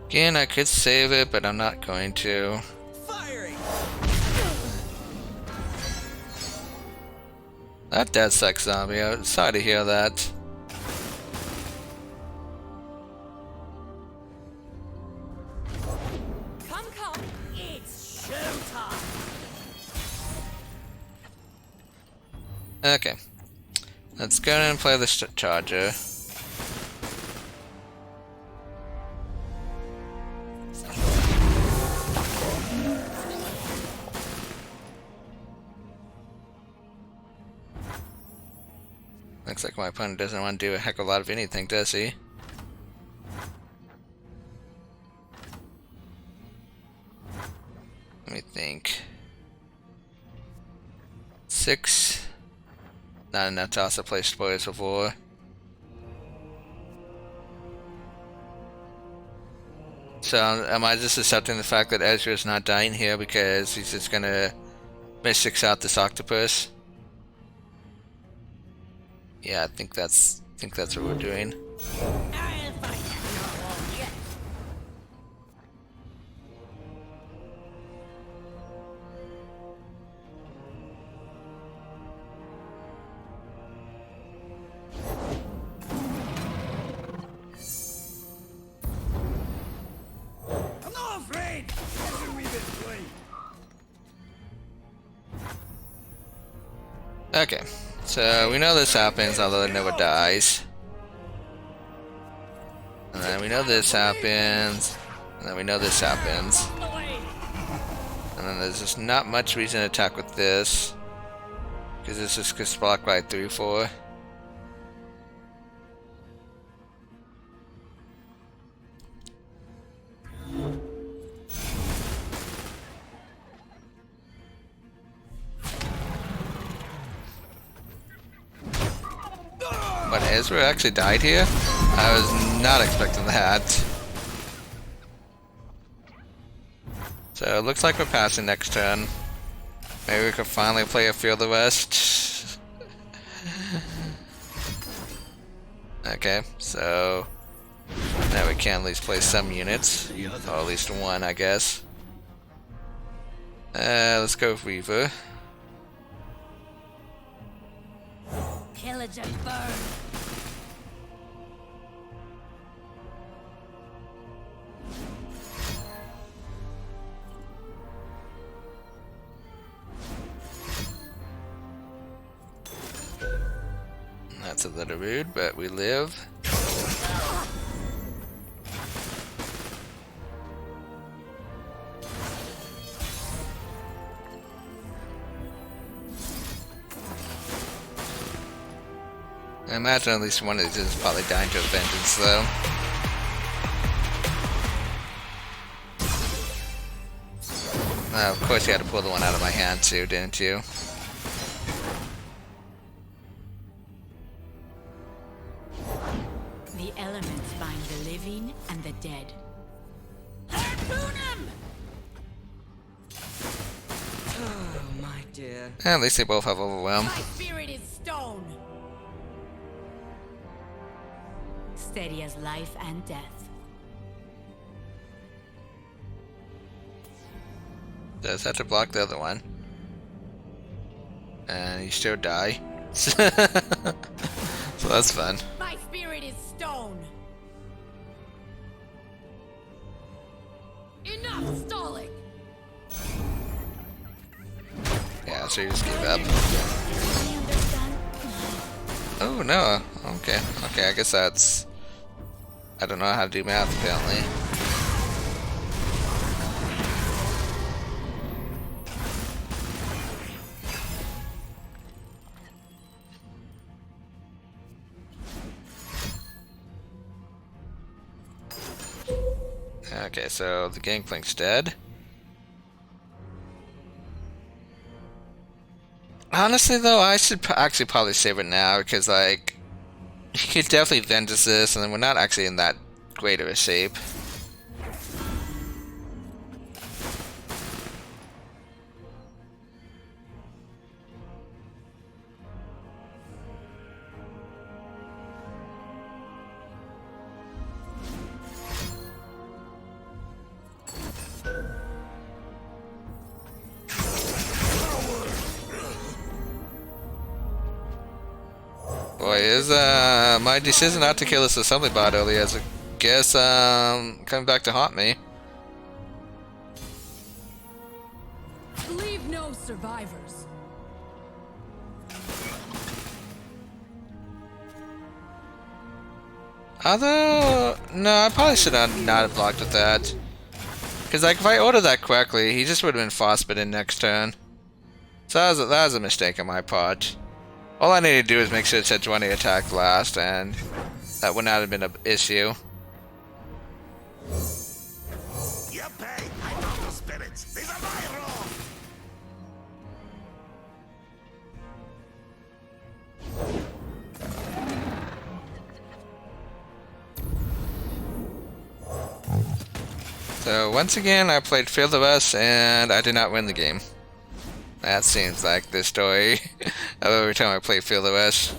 Again, I could save it, but I'm not going to. Firing. That dead sex zombie, I'm sorry to hear that. Come, it's showtime. Okay. Let's go and play this charger. Looks like my opponent doesn't want to do a heck of a lot of anything, does he? Let me think. 6. Not enough to also play Spoils of War. So, am I just accepting the fact that Ezra is not dying here because he's just gonna Mystics out this octopus? Yeah, I think that's what we're doing. I'll find out yet. I'm not afraid. Every wee bit play. Okay, so we know this happens, although it never dies. And then we know this happens, and then we know this happens. And then there's just not much reason to attack with this, because this just gets blocked by 3-4. But Ezra actually died here? I was not expecting that. So it looks like we're passing next turn. Maybe we can finally play a Feel the Rest. Okay, so now we can at least play some units. Or at least one, I guess. Let's go with Reaver. Pillage and burn. That's a little rude, but we live. I imagine at least one of these is probably dying to a vengeance, though. Of course you had to pull the one out of my hand too, didn't you? The elements bind the living and the dead. Oh, my dear. At least they both have overwhelm. My spirit is stone. Steady as life and death. Does have to block the other one. And you still die. So that's fun. My spirit is stone. Enough stalling! Yeah, so you just give up. I understand. Oh no. Okay. Okay, I guess that's... I don't know how to do math apparently. Okay, so the Gangplank's dead. Honestly though, I should actually probably save it now because like he could definitely vengeance this and then we're not actually in that great of a shape. Boy, is my decision not to kill this assembly bot earlier is, I guess, coming back to haunt me. Leave no survivors. Although, no, I probably should not have blocked with that. Because like, if I ordered that correctly, he just would have been frostbitten next turn. So that was a mistake on my part. All I need to do is make sure Sejuani attacked last, and that would not have been an issue. Yippee! I know the spirits. These are my rules. So once again, I played Fear the West, and I did not win the game. That seems like the story of every time I play Fear the West.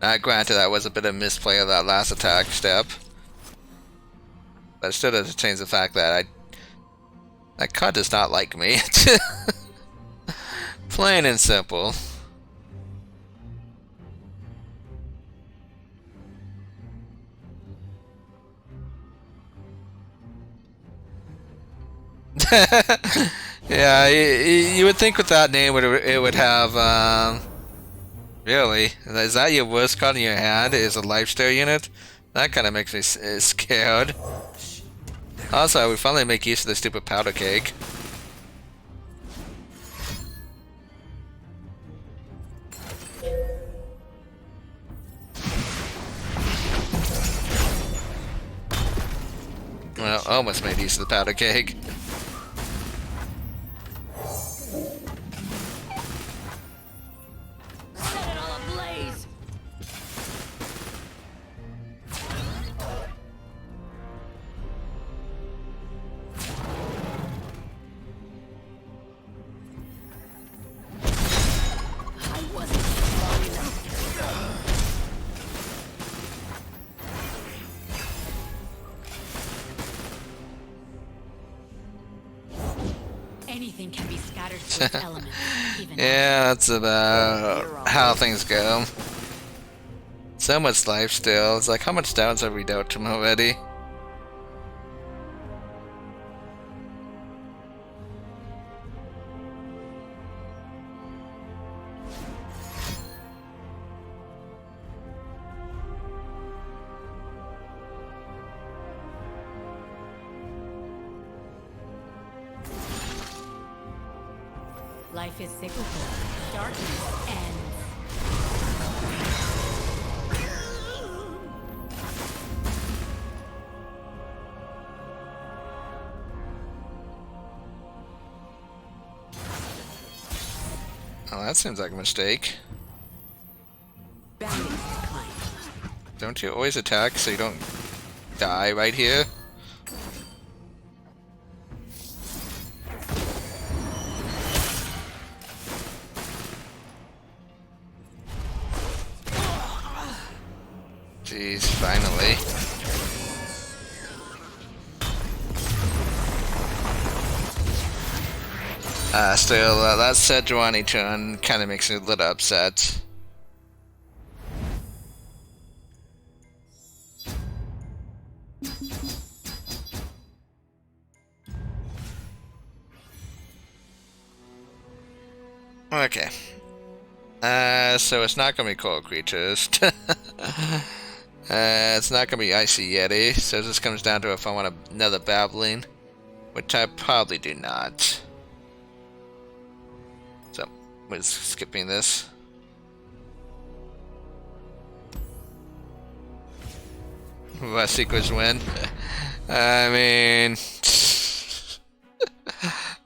Now, granted, that was a bit of misplay of that last attack step. But it still doesn't change the fact that that card does not like me. Plain and simple. Yeah, you would think with that name it would have, really? Is that your worst card in your hand, is a lifesteal unit? That kind of makes me scared. Also, we finally make use of the stupid powder cake. Well, almost made use of the powder keg. Set it all ablaze! I wasn't strong enough. Anything can be scattered to its elements, even Yeah, that's about how things go. So much life still. It's like, how much downs have we dealt to him already? Life is cyclical. Darkness ends. Oh, that seems like a mistake. Bounties decline. Don't you always attack so you don't die right here? Jeez, finally. Still, that Sejuani turn kind of makes me a little upset. Okay. So it's not gonna be coral creatures. It's not gonna be Icy Yeti, so this comes down to if I want another Babbling, which I probably do not. So, we're just skipping this. West Seekers win. I mean,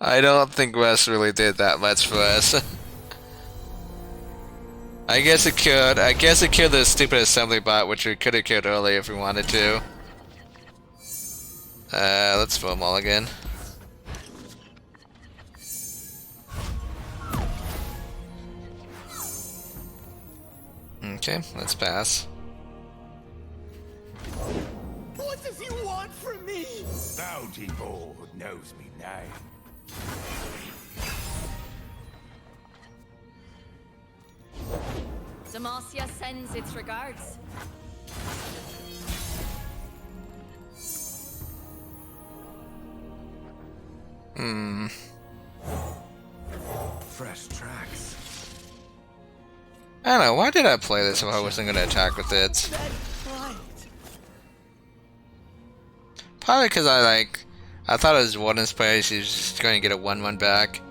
I don't think West really did that much for us. I guess it could. I guess it killed the stupid assembly bot, which we could have killed earlier if we wanted to. Let's throw them all again. Okay, let's pass. What does he want from me? Bounty Board knows me name. Demacia sends its regards. Fresh tracks. I don't know, why did I play this if I wasn't going to attack with it? That fight. Probably because I thought it was Warden's play, she's just going to get a 1-1 back.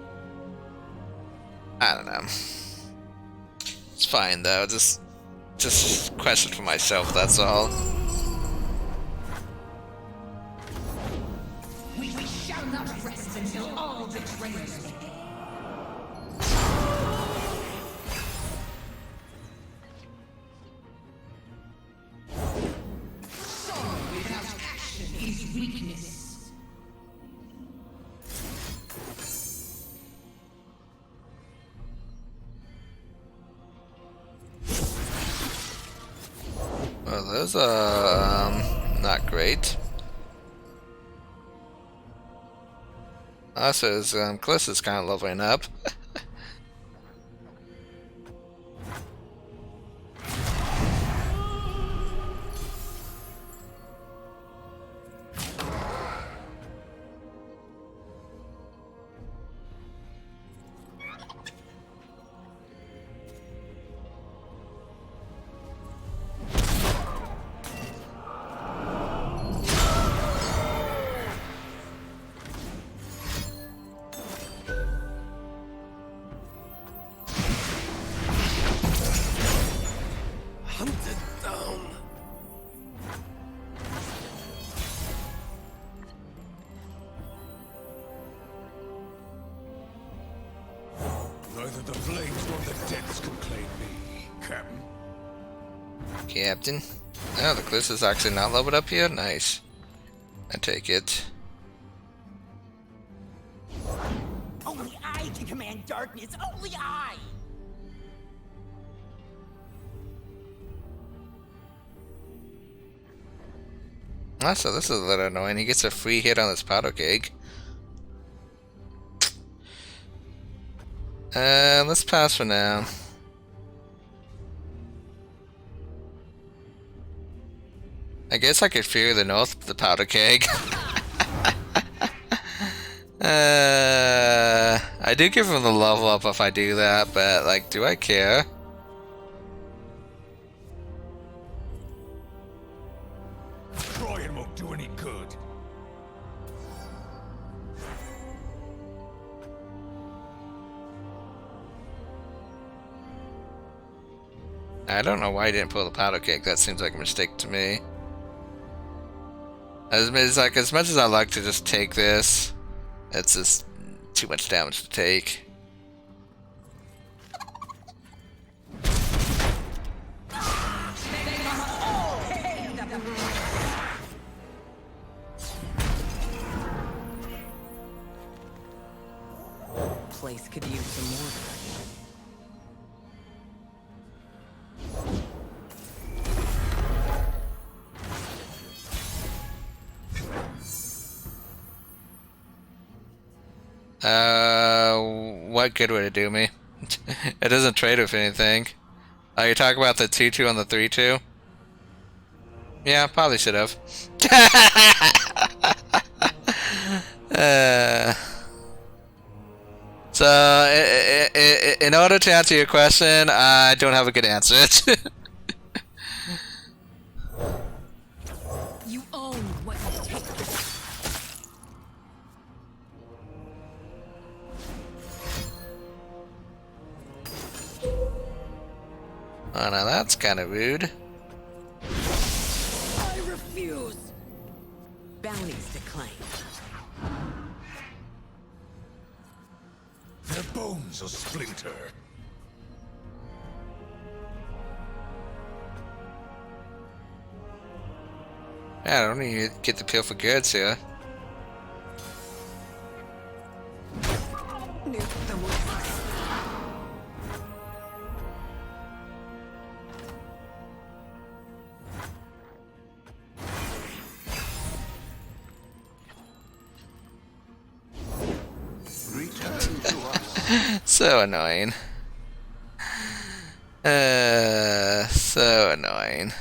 I don't know. It's fine though, just question for myself, that's all. We shall not rest until all betrayers. Sorrow without action is weakness. Well, those not great. Also, his Cliss is kind of leveling up. Hunted down. Neither the flames nor the depths can claim me, Captain. Captain. Oh, the Cliss is actually not leveled up here? Nice. I take it. Only I can command darkness. Only I. Also, this is a little annoying. He gets a free hit on this powder keg. Let's pass for now. I guess I could fear the north with the powder keg. I do give him the level up if I do that, but like, do I care? Trying won't do any good. I don't know why he didn't pull the powder keg. That seems like a mistake to me. As much as I like to just take this, it's just too much damage to take. Place could use some mortar. What good would it do me? It doesn't trade with anything. Oh, you're talking about the 2-2 on the 3-2? Yeah, probably should have. So, in order to answer your question, I don't have a good answer. You own what you take. Oh, now that's kind of rude. I refuse. Bounties to claim. Their bones will splinter. Yeah, I don't even get the peel for goods here. Nuke the mortar. So annoying. So annoying.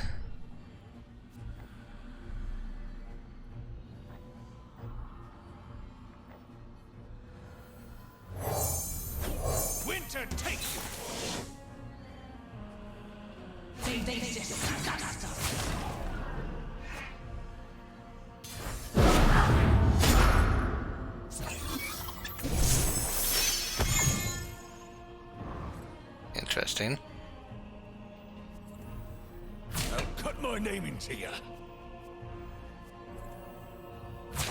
Winter, take you! Interesting. I'll cut my name into ya.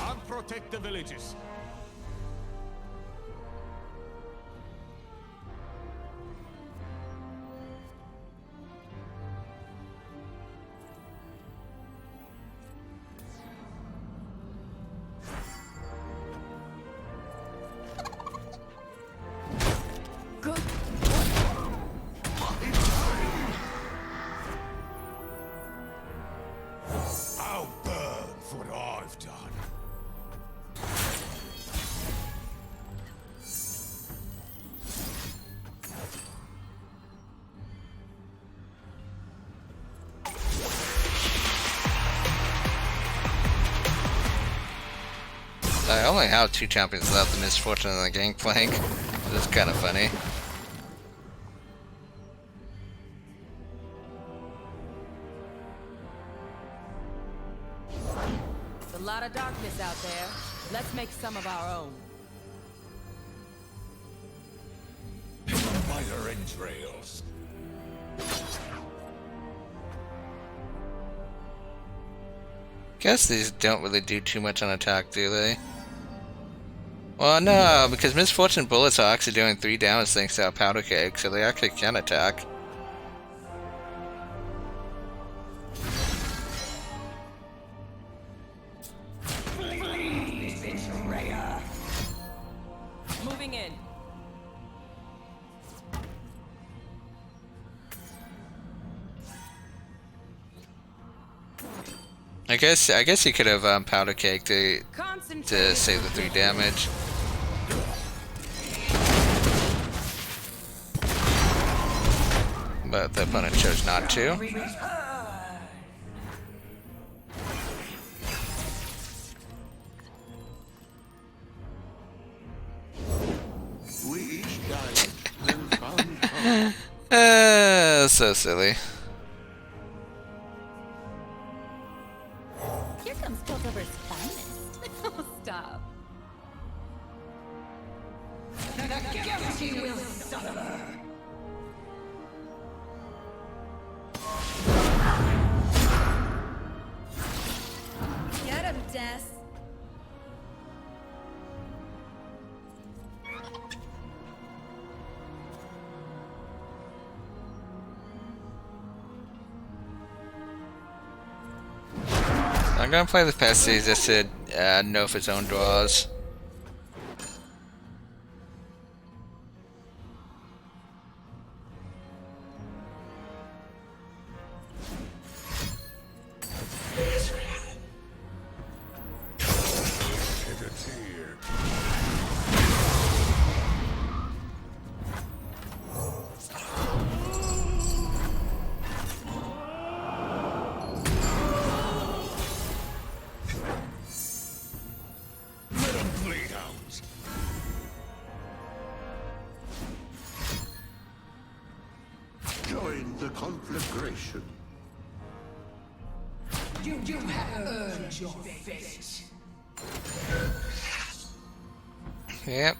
I'll protect the villages. Good. I'll burn for what I've done. I only have 2 champions left, the Misfortune and the Gangplank. Which is kind of funny. There's a lot of darkness out there. Let's make some of our own. Pick by their entrails. Guess these don't really do too much on attack, do they? Well, no, because Misfortune bullets are actually doing 3 damage thanks to our powder keg, so they actually can attack. Moving in. I guess you could have powder keg to Concentrate. save the 3 damage. But the opponent chose not to. We each died and found hope. So silly. Here comes Piltover's finest. Oh, stop. I'm gonna play the Pesties just to know if its own draws. Shed a tear. Let 'em bleed out. Join the conflagration. You have earned your fate. Yep.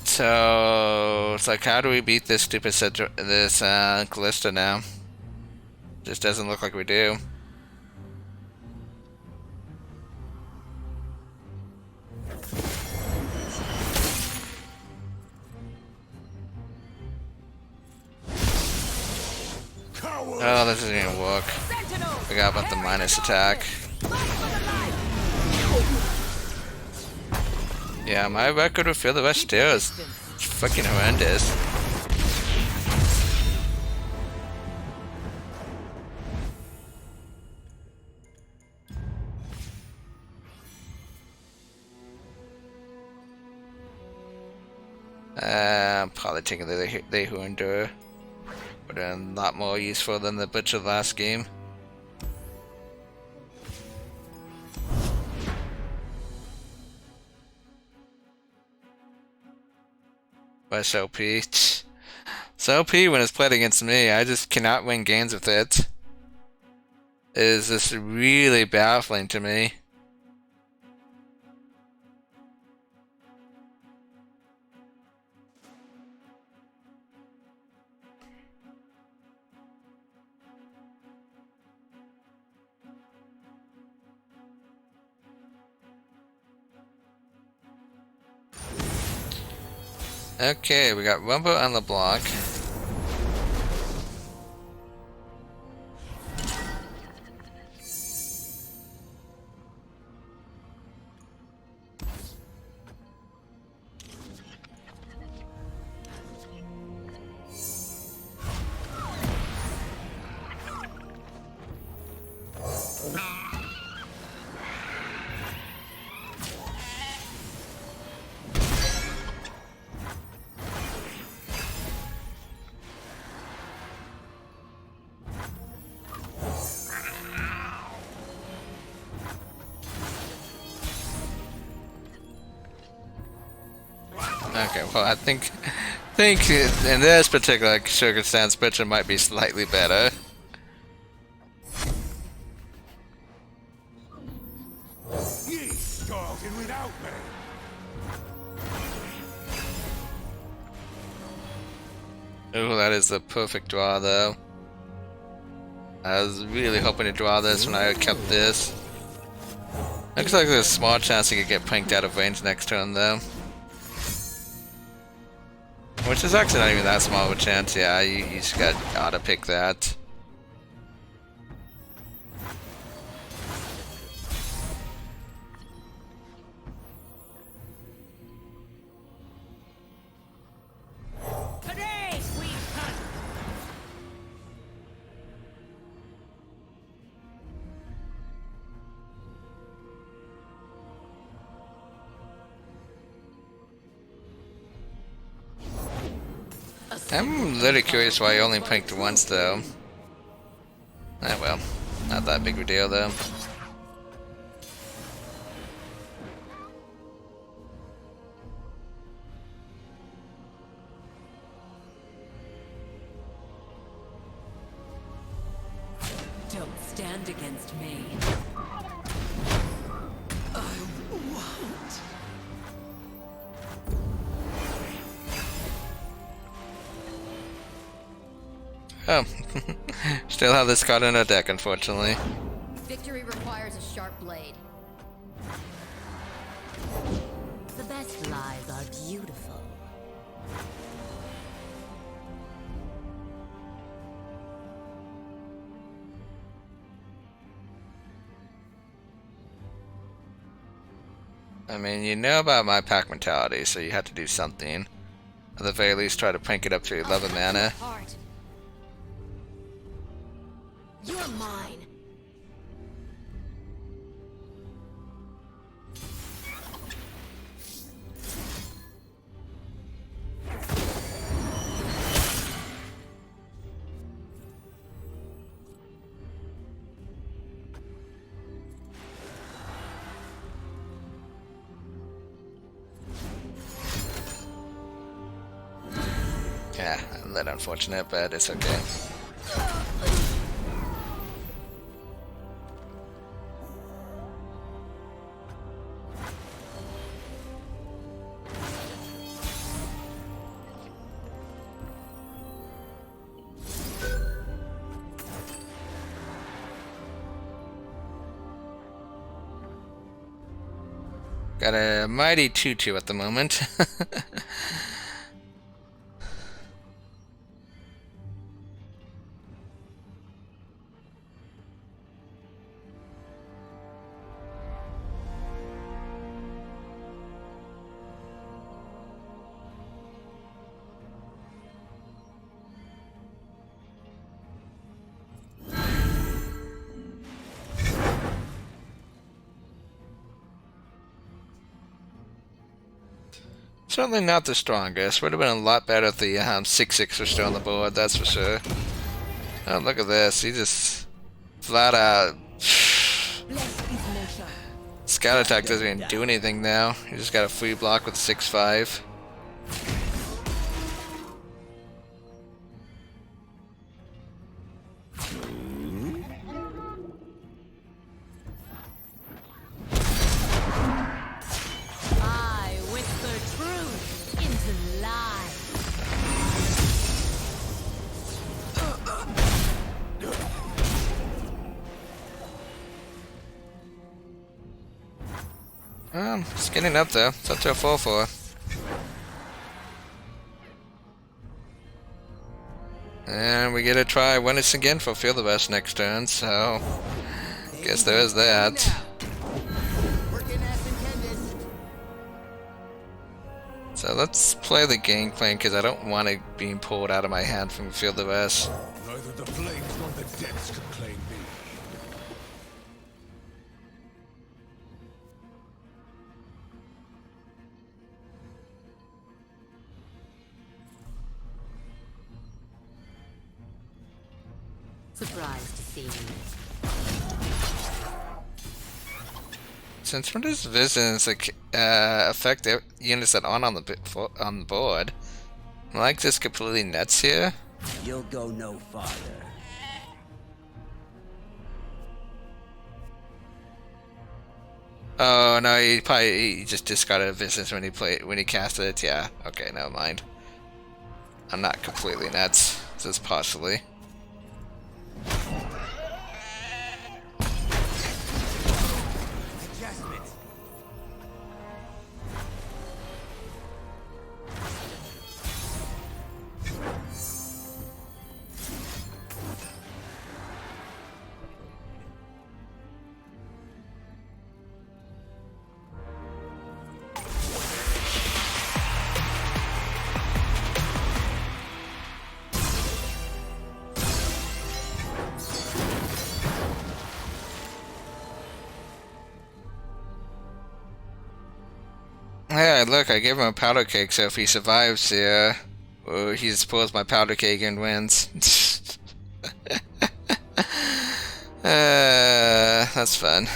So it's like, how do we beat this stupid Callista now? Just doesn't look like we do. Coward! Oh, this isn't gonna work. Forgot about the minus attack. Yeah, my record with Feel the Rush too is fucking horrendous. Probably taking they who endure. But a lot more useful than the Butcher last game. But it's OP. It's OP when it's played against me. I just cannot win games with it. It is just really baffling to me. Okay, we got Rumble on the block. Okay, well, I think in this particular circumstance, Butcher might be slightly better. Ye started without me. Ooh, that is the perfect draw, though. I was really hoping to draw this when I kept this. Looks like there's a small chance he could get planked out of range next turn, though. Which is actually not even that small of a chance, yeah, you just gotta pick that. Today we hunt. I'm literally curious why I only planked once, though. Ah, well, not that big of a deal, though. Don't stand against me. Oh, still have this card in our deck, unfortunately. Victory requires a sharp blade. The best lies are beautiful. I mean, you know about my pack mentality, so you have to do something. At the very least, try to prank it up to 11 mana. Heart. You're mine. Yeah, a little unfortunate, but it's okay. Got a mighty 2-2 at the moment. Certainly not the strongest. Would have been a lot better if the 6/6 were still on the board, that's for sure. Oh, look at this. He just flat out. Scout attack doesn't even do anything now. You just got a free block with 6/5. I whisper truth into lies. It's getting up there. It's up to a 4/4. And we get to try win this again for Feel the Best next turn, so guess there is that. Working as intended. So let's play the Gangplank because I don't want it being pulled out of my hand from Feel the Best. Neither the flames nor the depths can claim me. Surprised to see me. Since when does Visions affect the units that aren't on the board? Am I like just completely nuts here? You'll go no farther. Oh no, he just discarded Visions when he casted it. Yeah, okay, never mind. I'm not completely nuts, just partially. Adjustment. Yeah, look, I gave him a powder cake, so if he survives here, well, he just pulls my powder cake and wins. That's fun.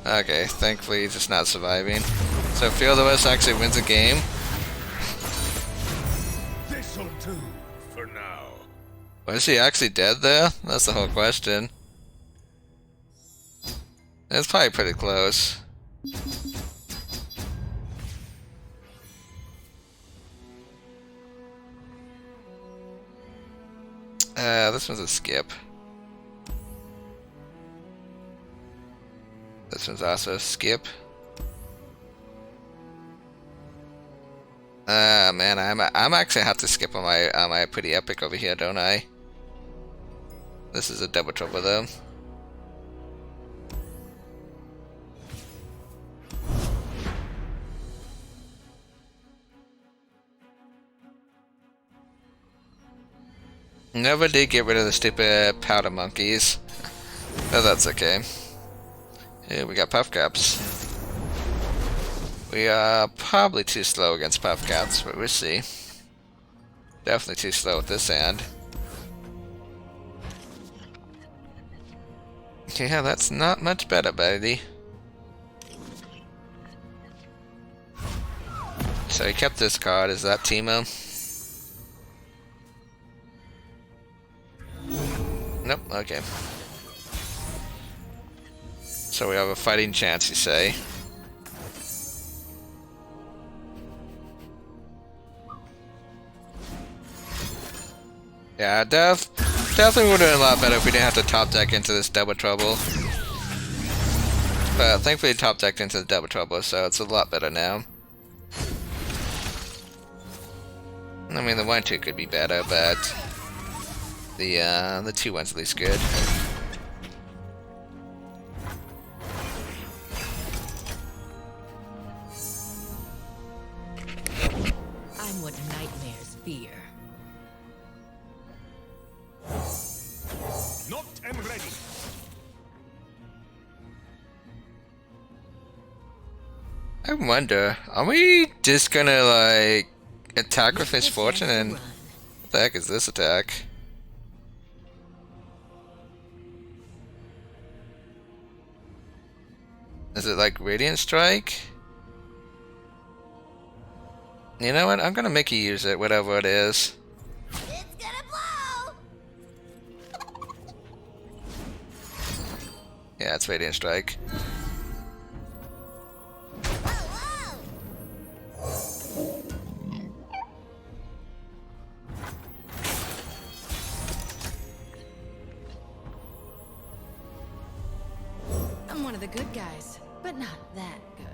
Okay, thankfully he's just not surviving. So Feel the West actually wins a game. This'll do for now. Was he actually dead there? That's the whole question. It's probably pretty close. This one's a skip. This one's also a skip. Man, I'm actually have to skip on my pretty epic over here, don't I? This is a double trouble though. Never did get rid of the stupid powder monkeys. But that's okay. Here we got puff caps. We are probably too slow against puff caps, but we'll see. Definitely too slow with this hand. Yeah, that's not much better, buddy. So he kept this card. Is that Teemo? Nope, okay. So we have a fighting chance, you say? Yeah, definitely would have been a lot better if we didn't have to top deck into this double trouble. But thankfully top decked into the double trouble, so it's a lot better now. I mean, the 1-2 could be better, but the 2-1's at least good. I'm what nightmares fear. Not and ready. I wonder, are we just gonna like attack with misfortune and what the heck is this attack? Is it like Radiant Strike? You know what? I'm gonna make you use it, whatever it is. It's gonna blow! Yeah, it's Radiant Strike. I'm one of the good guys, but not that good.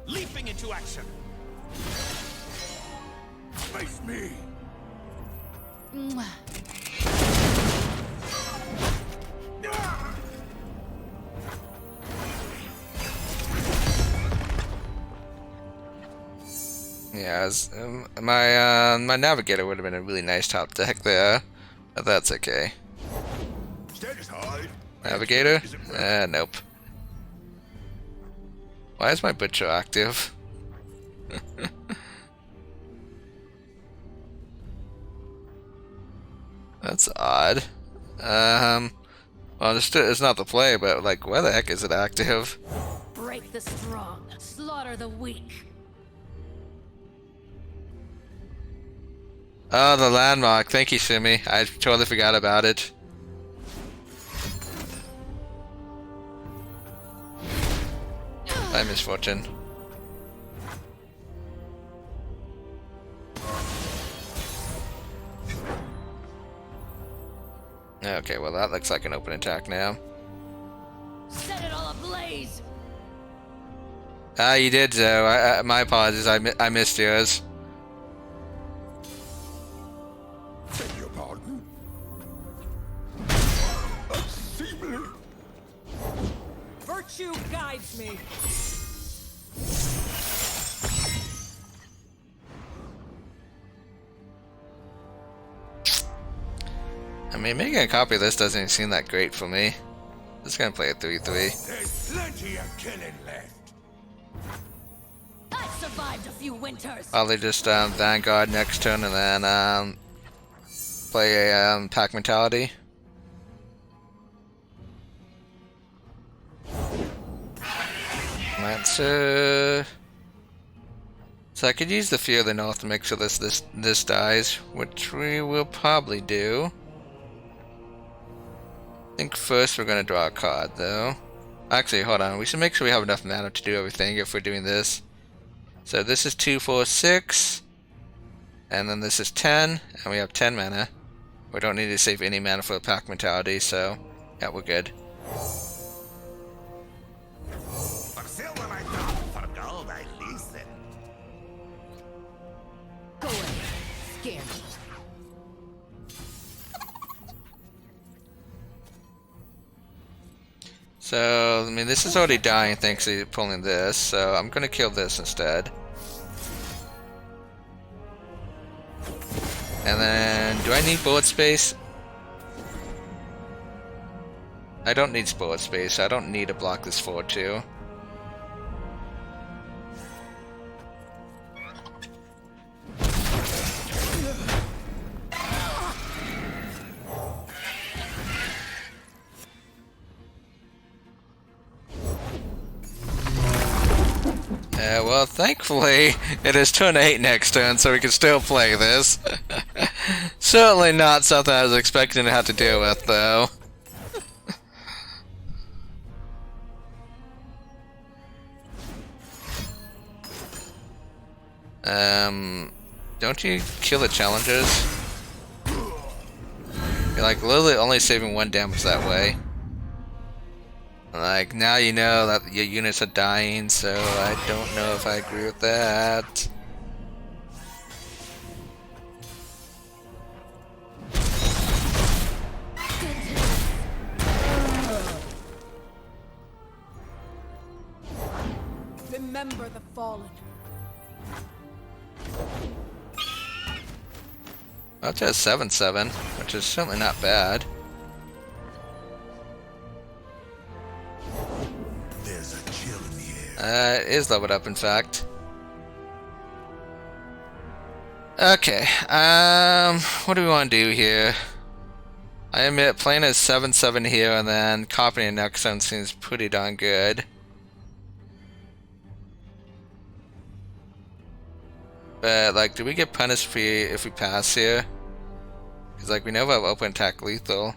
Leaping into action. Face me. Mwah. Yeah, my Navigator would have been a really nice top deck there, but that's okay. Stand aside. Navigator? Nope. Why is my Butcher active? That's odd. Well, it's not the play, but like, where the heck is it active? Break the strong, slaughter the weak. Oh, the landmark. Thank you, Shimmy. I totally forgot about it. By misfortune. Okay, well that looks like an open attack now. Set it all ablaze. Ah, you did, Zoe. My apologies. I missed yours. Beg your pardon. Unseemly. Virtue guides me. I mean, making a copy of this doesn't even seem that great for me. Just gonna play a 3-3. There's plenty of killing left. I've survived a few winters. Probably just Vanguard next turn and then play a Pack Mentality. That's so I could use the Fear of the North to make sure this dies, which we will probably do. I think first we're gonna draw a card though. Actually, hold on. We should make sure we have enough mana to do everything if we're doing this. So this is 2, 4, 6, and then this is 10, and we have 10 mana. We don't need to save any mana for the Pack Mentality, so yeah, we're good. For silver I thought, for gold I listen. Go away. Scare me. So, I mean, this is already dying thanks to pulling this, so I'm gonna kill this instead. And then, do I need bullet space? I don't need bullet space, I don't need to block this forward too. Well, thankfully, it is turn 8 next turn, so we can still play this. Certainly not something I was expecting to have to deal with, though. Don't you kill the challengers? You're like literally only saving 1 damage that way. Like, now you know that your units are dying, so I don't know if I agree with that. Remember the fallen. That's a 7/7, which is certainly not bad. There's a chill in the air. It is leveled up, in fact. Okay, what do we want to do here? I admit, playing as 7/7 here and then copying next turn seems pretty darn good. But, like, do we get punished if we pass here? Because, like, we never have open attack lethal.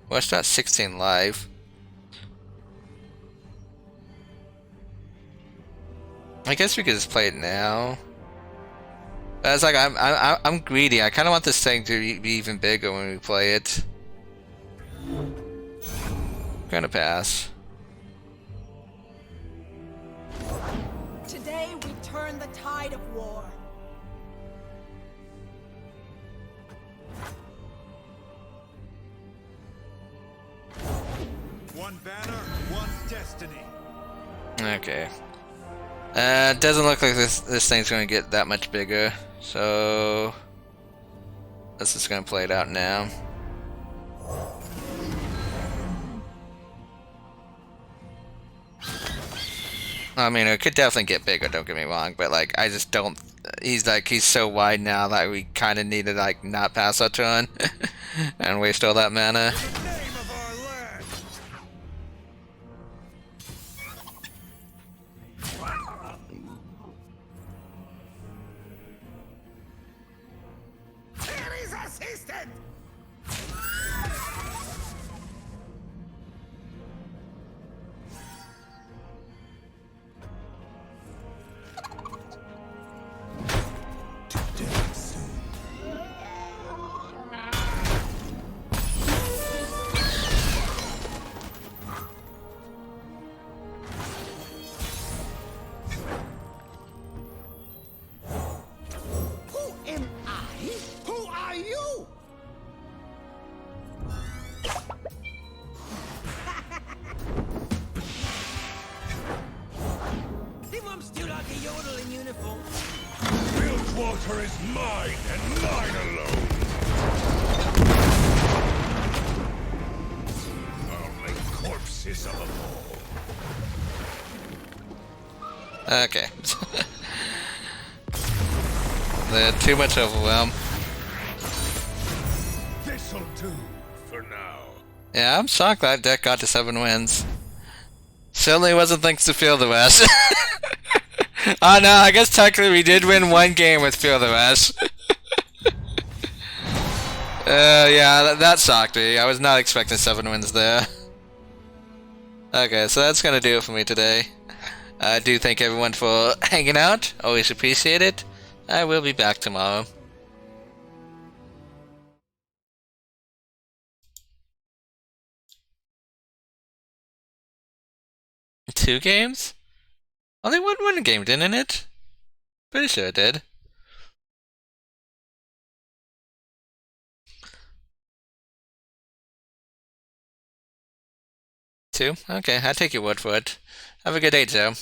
Well, it's not 16 life. I guess we could just play it now. But it's like, I'm greedy. I kind of want this thing to be even bigger when we play it. I'm gonna pass. Today we turn the tide of war. One banner, one destiny. Okay. It doesn't look like this thing's gonna get that much bigger, so let's just gonna play it out now. I mean, it could definitely get bigger, don't get me wrong, but like, I just don't. He's so wide now that we kind of need to like not pass our turn and waste all that mana. The name of our land. Here is assistant. Who am I? Who are you? Think I'm still like a yodel in uniform. Bilgewater is mine and mine alone. Only corpses of them all. Okay. Too much overwhelm. This'll do for now. Yeah, I'm shocked that deck got to 7 wins. Certainly wasn't thanks to Feel the Rush. Oh no, I guess technically we did win 1 game with Feel the Rush. Yeah, that shocked me. I was not expecting 7 wins there. Okay, so that's gonna do it for me today. I do thank everyone for hanging out. Always appreciate it. I will be back tomorrow. Two games? Only one game, didn't it? Pretty sure it did. 2? Okay, I'll take your word for it. Have a good day, Joe.